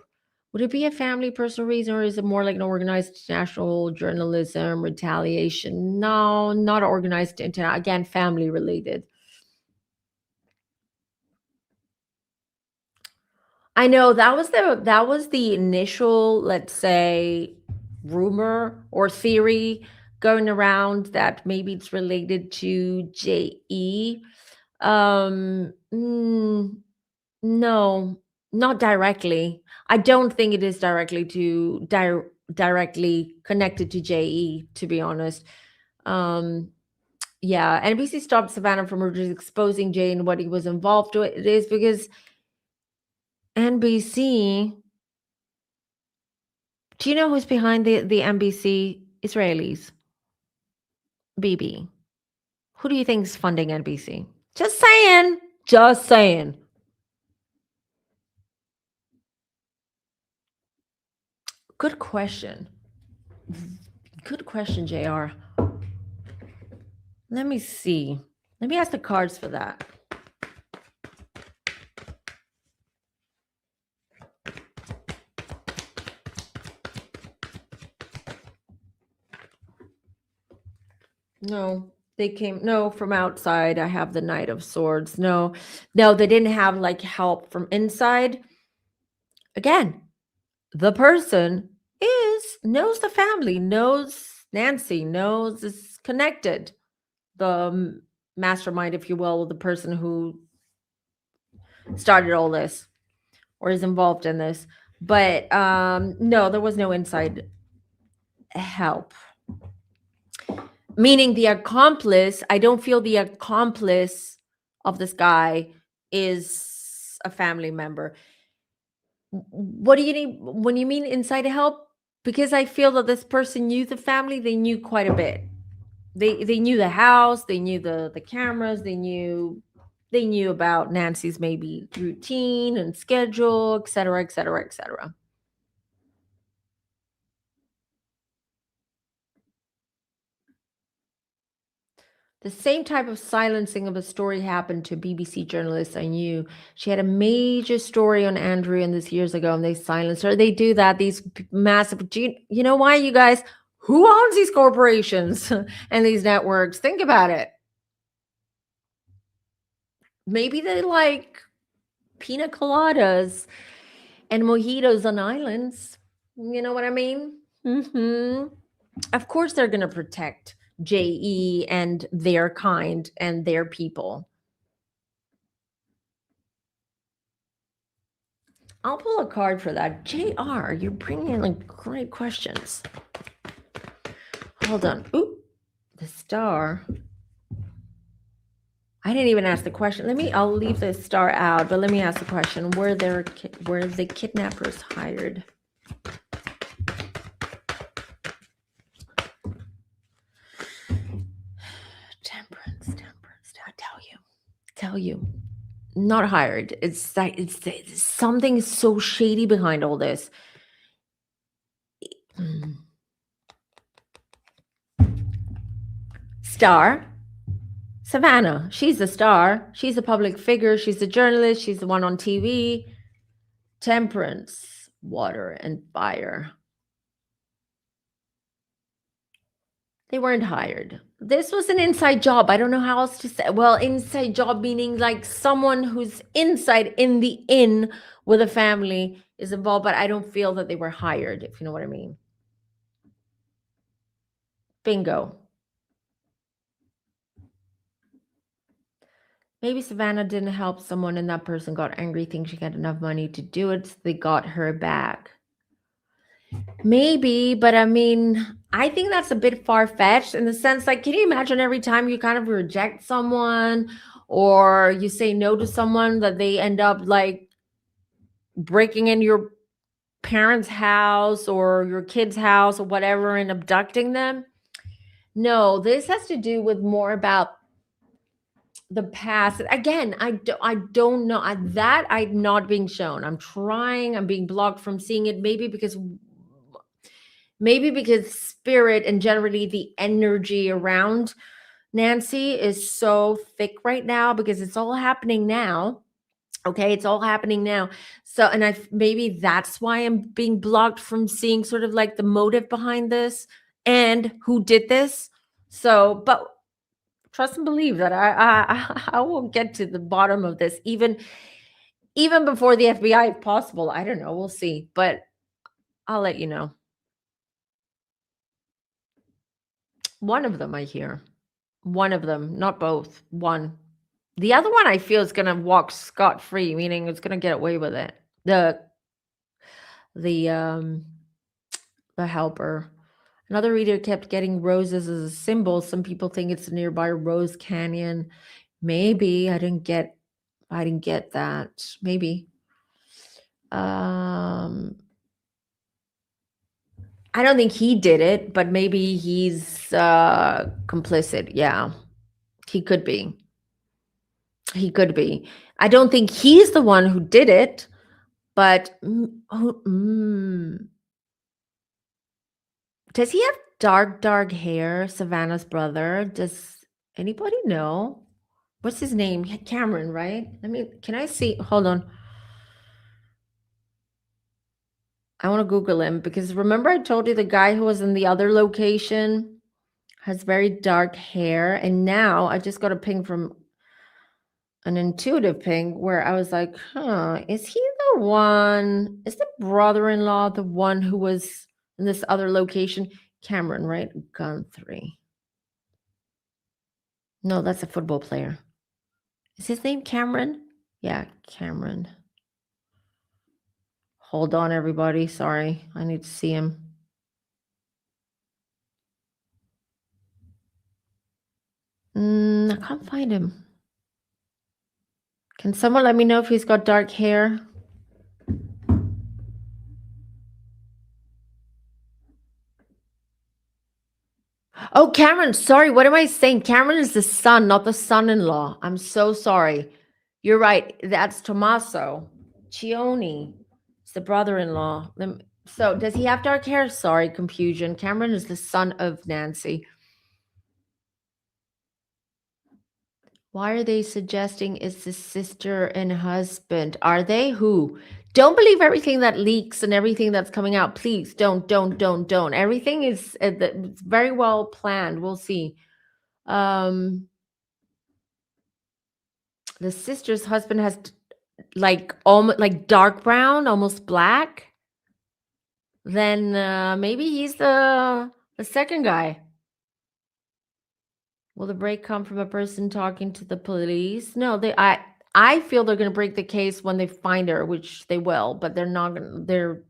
Would it be a family personal reason, or is it more like an organized international journalism retaliation? No, not organized again, family related. I know that was the initial, let's say, rumor or theory going around that maybe it's related to JE. No, not directly. I don't think it is directly connected to JE, to be honest. Yeah, NBC stopped Savannah from exposing Jay and what he was involved with. It is because NBC. Do you know who's behind the NBC Israelis? BB. Who do you think is funding NBC? Just saying. Just saying. Good question. Good question, JR. Let me see. Let me ask the cards for that. No, they came from outside. I have the Knight of Swords. No, they didn't have like help from inside. Again, the person knows the family, knows Nancy, knows is connected. The mastermind, if you will, the person who started all this or is involved in this. But no, there was no inside help. Meaning the accomplice, I don't feel the accomplice of this guy is a family member. What do you need when you mean inside help? Because I feel that this person knew the family, they knew quite a bit. They knew the house, they knew the cameras, they knew about Nancy's maybe routine and schedule, etc., etc., etc. The same type of silencing of a story happened to a BBC journalist I knew. She had a major story on Andrew and this years ago, and they silenced her. They do that, these massive, you know why, you guys? Who owns these corporations and these networks? Think about it. Maybe they like pina coladas and mojitos on islands. You know what I mean? Of course, they're going to protect JE and their kind and their people. I'll pull a card for that. JR, you're bringing in like great questions. Hold on. Ooh, the star. I didn't even ask the question. I'll leave the star out, but let me ask the question. Were the kidnappers hired? Temperance. Tell you. Not hired. It's something so shady behind all this. Star. Savannah. She's the star. She's a public figure. She's a journalist. She's the one on TV. Temperance, water, and fire. They weren't hired. This was an inside job. I don't know how else to say. Well, inside job meaning like someone who's inside in the inn with a family is involved, but I don't feel that they were hired, if you know what I mean. Bingo. Maybe Savannah didn't help someone and that person got angry, thinking she had enough money to do it, so they got her back. Maybe, but I mean, I think that's a bit far-fetched in the sense, like, can you imagine every time you kind of reject someone or you say no to someone that they end up like breaking in your parents' house or your kid's house or whatever and abducting them? No, this has to do with more about the past. Again, I don't know that I'm not being shown. I'm being blocked from seeing it, maybe because spirit and generally the energy around Nancy is so thick right now because it's all happening now. Okay, it's all happening now. So, and maybe that's why I'm being blocked from seeing sort of like the motive behind this and who did this. So, but trust and believe that I will get to the bottom of this, even before the FBI, if possible. I don't know. We'll see, but I'll let you know. One of them, I hear. One of them, not both. One. The other one, I feel, is going to walk scot-free, meaning it's going to get away with it. The helper. Another reader kept getting roses as a symbol. Some people think it's a nearby rose canyon. Maybe I didn't get that. Maybe. I don't think he did it, but maybe he's complicit. Yeah, he could be. I don't think he's the one who did it, but does he have dark hair? Savannah's brother. Does anybody know? What's his name? Cameron, right? Can I see? Hold on. I want to Google him because remember I told you the guy who was in the other location has very dark hair. And now I just got a ping from an intuitive ping where I was like, is he the one? Is the brother-in-law the one who was in this other location? Cameron, right? Guthrie. No, that's a football player. Is his name Cameron? Yeah, Cameron. Hold on, everybody. Sorry, I need to see him. I can't find him. Can someone let me know if he's got dark hair? Oh, Cameron. Sorry, what am I saying? Cameron is the son, not the son-in-law. I'm so sorry. You're right. That's Tommaso Cioni. It's the brother-in-law. So does he have dark hair? Sorry, confusion. Cameron is the son of Nancy. Why are they suggesting it's the sister and husband? Are they? Who? Don't believe everything that leaks and everything that's coming out. Please don't. Everything is it's very well planned. We'll see. The sister's husband has like almost like dark brown, almost black. Then maybe he's the second guy. Will the break come from a person talking to the police? No, I feel they're going to break the case when they find her, which they will, but they're not going to,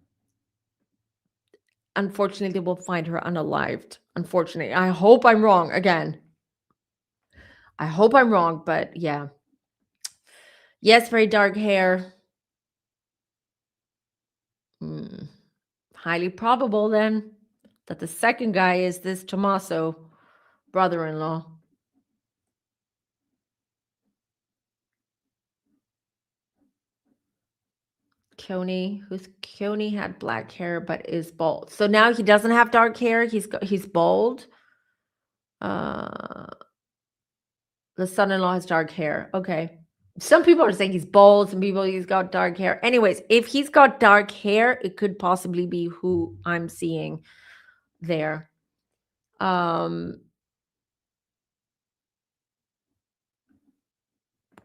unfortunately, they will find her unalived. Unfortunately, I hope I'm wrong again. I hope I'm wrong, but yeah. Yes, very dark hair. Highly probable then that the second guy is this Tommaso, brother-in-law. Keone had black hair but is bald. So now he doesn't have dark hair. He's bald. The son-in-law has dark hair. Okay. Some people are saying he's bald. Some people he's got dark hair. Anyways, if he's got dark hair, it could possibly be who I'm seeing there.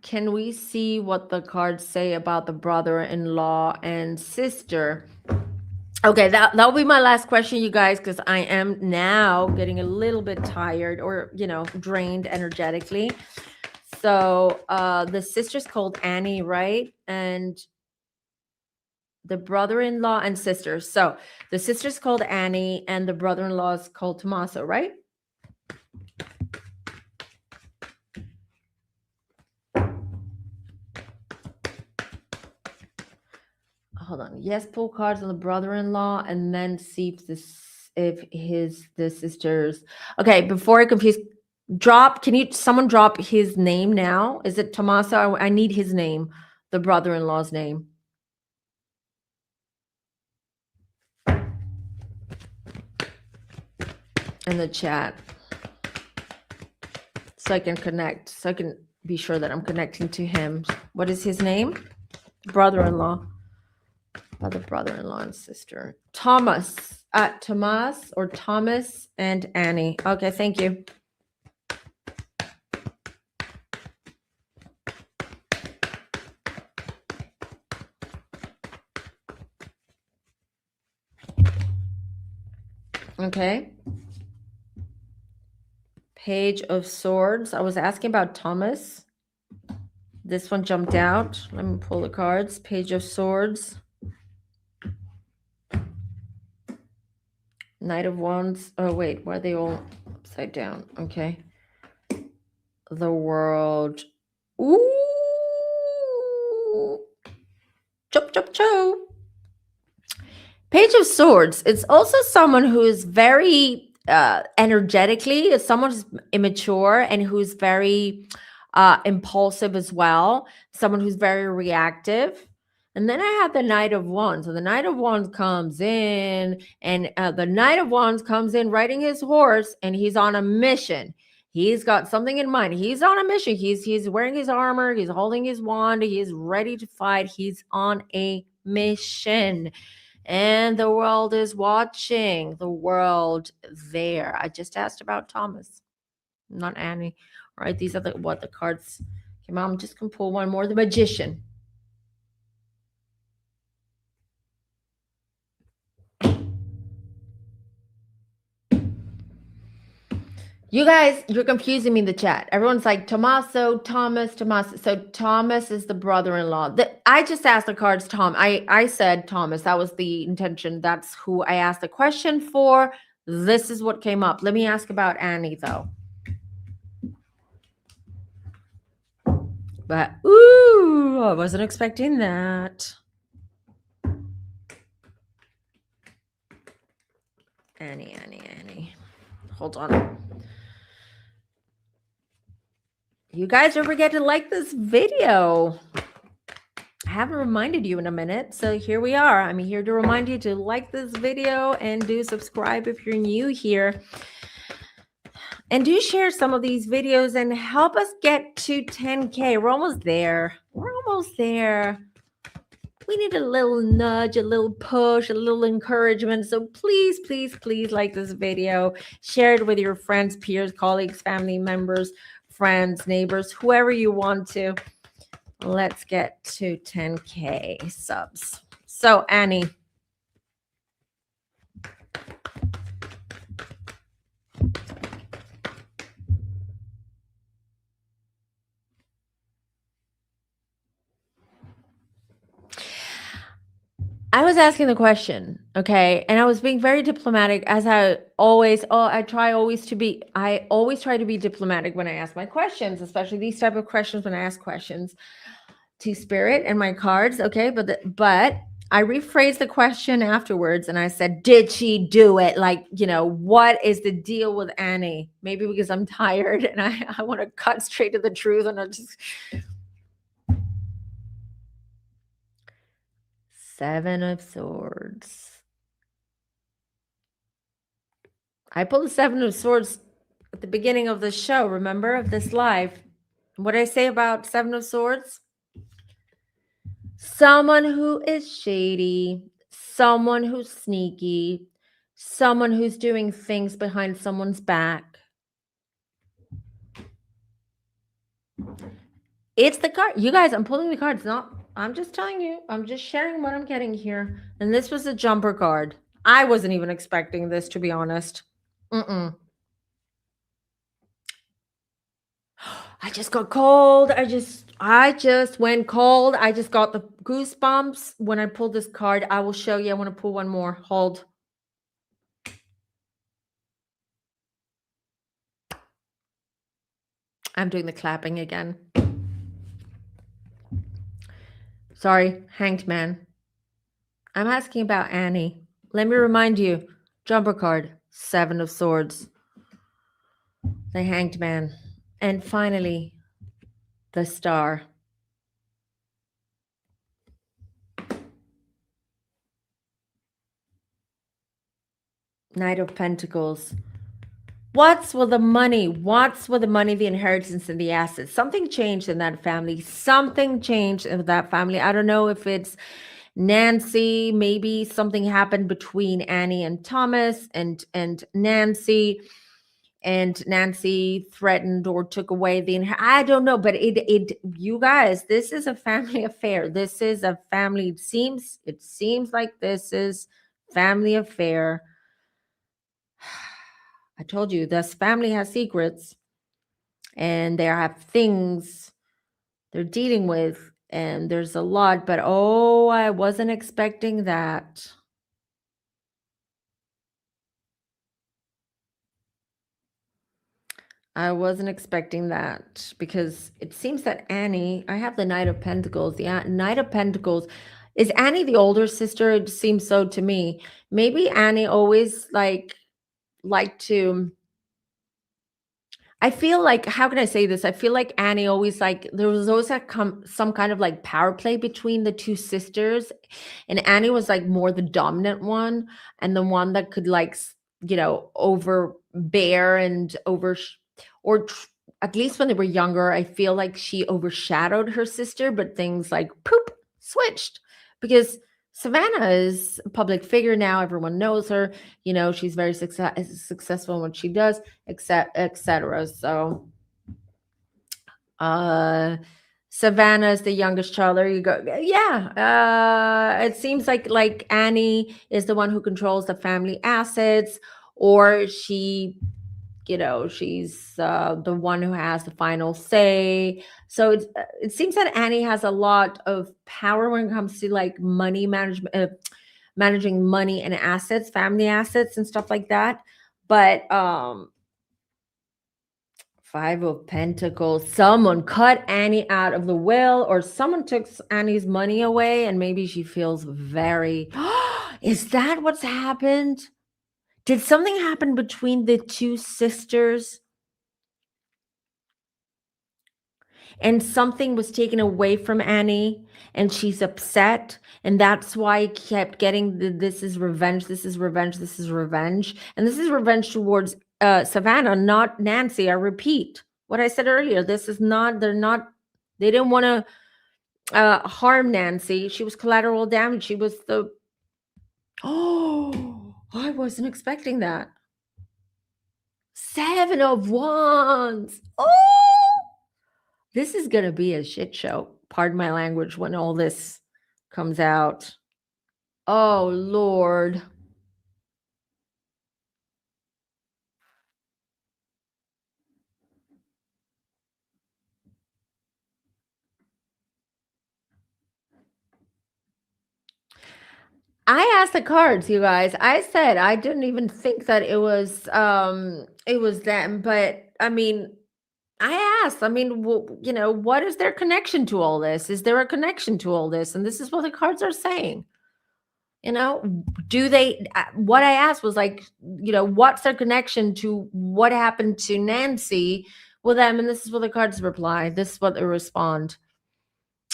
Can we see what the cards say about the brother-in-law and sister? Okay, that'll be my last question, you guys, because I am now getting a little bit tired or, drained energetically. So the sister's called Annie, right? And the brother-in-law and sister. So the sister's called Annie and the brother-in-law is called Tommaso, right? Hold on. Yes, pull cards on the brother-in-law and then see if the sisters. Okay, before I confuse, someone drop his name now? Is it Tommaso? I need his name, the brother-in-law's name. In the chat. So I can connect. So I can be sure that I'm connecting to him. What is his name? Brother-in-law. Other brother-in-law and sister. Thomas and Annie. Okay, thank you. Okay. Page of Swords. I was asking about Thomas. This one jumped out. Let me pull the cards. Page of Swords. Knight of Wands. Oh, wait. Why are they all upside down? Okay. The World. Ooh. Chop, chop, chop. Page of Swords. It's also someone who is very energetically, someone who's immature and who's very impulsive as well. Someone who's very reactive. And then I have the Knight of Wands. So the Knight of Wands comes in, and the Knight of Wands comes in riding his horse, and he's on a mission. He's got something in mind. He's on a mission. He's wearing his armor. He's holding his wand. He is ready to fight. He's on a mission. And the world is watching. The world there. I just asked about Thomas, not Annie. All right, these are the cards came out. I'm just going to pull one more. The Magician. You guys, you're confusing me in the chat. Everyone's like, Thomas. So Thomas is the brother-in-law. I just asked the cards, Tom. I said Thomas. That was the intention. That's who I asked the question for. This is what came up. Let me ask about Annie, though. But, ooh, I wasn't expecting that. Annie. Hold on. You guys don't forget to like this video. I haven't reminded you in a minute, so here we are. I'm here to remind you to like this video and do subscribe if you're new here. And do share some of these videos and help us get to 10K. We're almost there. We're almost there. We need a little nudge, a little push, a little encouragement. So please, please, please like this video. Share it with your friends, peers, colleagues, family members, friends, neighbors, whoever you want to. Let's get to 10K subs. So Annie. I was asking the question, okay, and I was being very diplomatic as I always. I always try to be diplomatic when I ask my questions, especially these type of questions when I ask questions to spirit and my cards, okay. But I rephrased the question afterwards, and I said, "Did she do it? Like, what is the deal with Annie?" Maybe because I'm tired and I want to cut straight to the truth, and I just. 7 of Swords. I pulled the 7 of Swords at the beginning of the show, remember, of this live. What did I say about 7 of Swords? Someone who is shady, someone who's sneaky, someone who's doing things behind someone's back. It's the card. You guys, I'm pulling the cards. I'm just telling you. I'm just sharing what I'm getting here. And this was a jumper card. I wasn't even expecting this, to be honest. I just got cold. I just went cold. I just got the goosebumps when I pulled this card. I will show you. I want to pull one more. Hold. I'm doing the clapping again. Sorry, Hanged Man. I'm asking about Annie. Let me remind you. Jumper card. 7 of Swords. The Hanged Man. And finally, the Star. Knight of Pentacles. What's with the money? What's with the money, the inheritance, and the assets? Something changed in that family. Something changed in that family. I don't know if it's Nancy. Maybe something happened between Annie and Thomas and Nancy. And Nancy threatened or took away I don't know, but you guys, this is a family affair. This is a family. It seems like this is family affair. I told you this family has secrets and they have things they're dealing with, and there's a lot, but I wasn't expecting that. I wasn't expecting that because it seems that Annie, I have the Knight of Pentacles. The Knight of Pentacles. Is Annie the older sister? It seems so to me. Maybe Annie always like to, I feel like, how can I say this? I feel like Annie always there was always some kind of like power play between the two sisters. And Annie was like more the dominant one and the one that could overbear and at least when they were younger, I feel like she overshadowed her sister, but things like switched because Savannah is a public figure now. Everyone knows her. She's very successful in what she does, etc. So, Savannah is the youngest child. There you go. Yeah. It seems like Annie is the one who controls the family assets, or she's the one who has the final say. So it seems that Annie has a lot of power when it comes to like money management, managing money and assets, family assets and stuff like that. But 5 of Pentacles, someone cut Annie out of the will, or someone took Annie's money away, and maybe she feels very, is that what's happened? Did something happen between the two sisters? And something was taken away from Annie, and she's upset, and that's why I kept getting this is revenge, this is revenge, this is revenge, and this is revenge towards Savannah, not Nancy. I repeat what I said earlier. This is not, they didn't want to harm Nancy. She was collateral damage. She was the, oh, I wasn't expecting that. 7 of Wands. Oh, this is going to be a shit show. Pardon my language when all this comes out. Oh, Lord. I asked the cards, you guys. I said I didn't even think that it was them, but I mean, I asked. I mean, what is their connection to all this? Is there a connection to all this? And this is what the cards are saying. Do they? What I asked was like, what's their connection to what happened to Nancy with them? And this is what the cards reply. This is what they respond.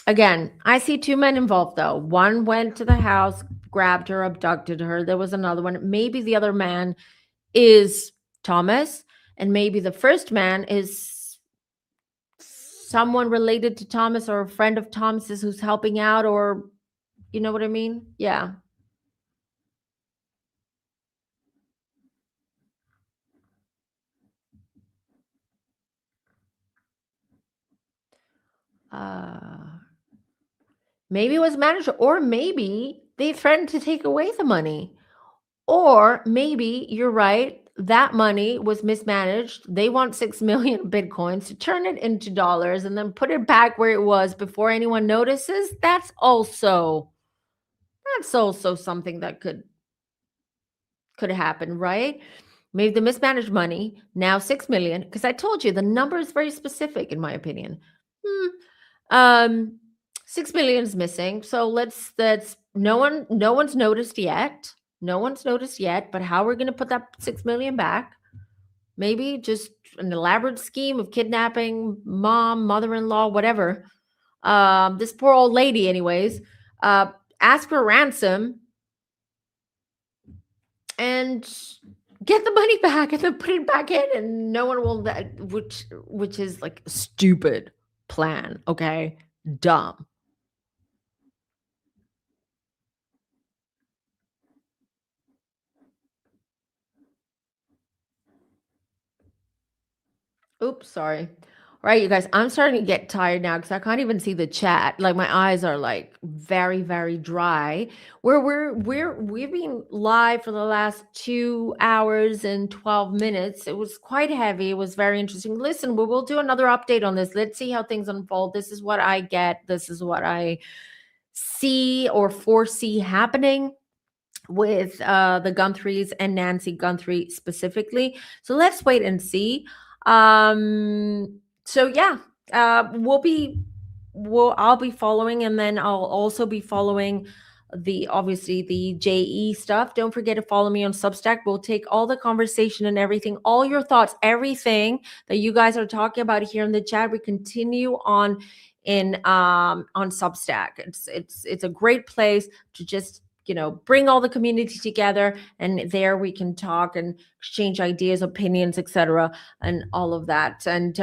Again, I see 2 men involved, though. One went to the house, grabbed her, abducted her. There was another one. Maybe the other man is Thomas, and maybe the first man is someone related to Thomas or a friend of Thomas's who's helping out, or you know what I mean? Yeah. Maybe it was manager, or maybe they threatened to take away the money. Or maybe you're right, that money was mismanaged. They want 6 million Bitcoins to turn it into dollars and then put it back where it was before anyone notices. That's also something that could happen, right? Maybe the mismanaged money, now 6 million, because I told you the number is very specific in my opinion. 6 million is missing. So that's no one's noticed yet. No one's noticed yet, but how we're going to put that 6 million back? Maybe just an elaborate scheme of kidnapping mom, mother-in-law, whatever. This poor old lady, anyways, ask for ransom and get the money back and then put it back in, and no one will, which is like a stupid plan. Okay. Dumb. Oops, sorry. All right, you guys, I'm starting to get tired now because I can't even see the chat. Like my eyes are like very, very dry. We've been live for the last 2 hours and 12 minutes. It was quite heavy. It was very interesting. Listen, we will do another update on this. Let's see how things unfold. This is what I get. This is what I see or foresee happening with the Gunthries and Nancy Guthrie specifically. So let's wait and see. So yeah, I'll be following, and then I'll also be following obviously the JE stuff. Don't forget to follow me on Substack. We'll take all the conversation and everything, all your thoughts, everything that you guys are talking about here in the chat. We continue on Substack. It's a great place to just bring all the community together, and there we can talk and exchange ideas, opinions, etc., and all of that. And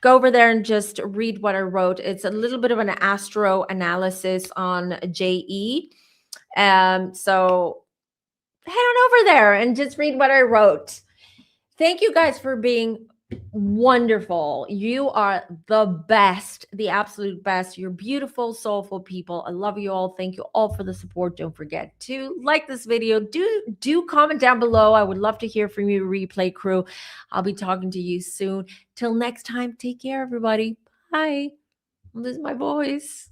go over there and just read what I wrote. It's a little bit of an astro analysis on JE. So head on over there and just read what I wrote. Thank you guys for being wonderful. You are the best, the absolute best. You're beautiful, soulful people. I love you all. Thank you all for the support. Don't forget to like this video. Do comment down below. I would love to hear from you, replay crew. I'll be talking to you soon. Till next time, take care, everybody. Bye. This is my voice.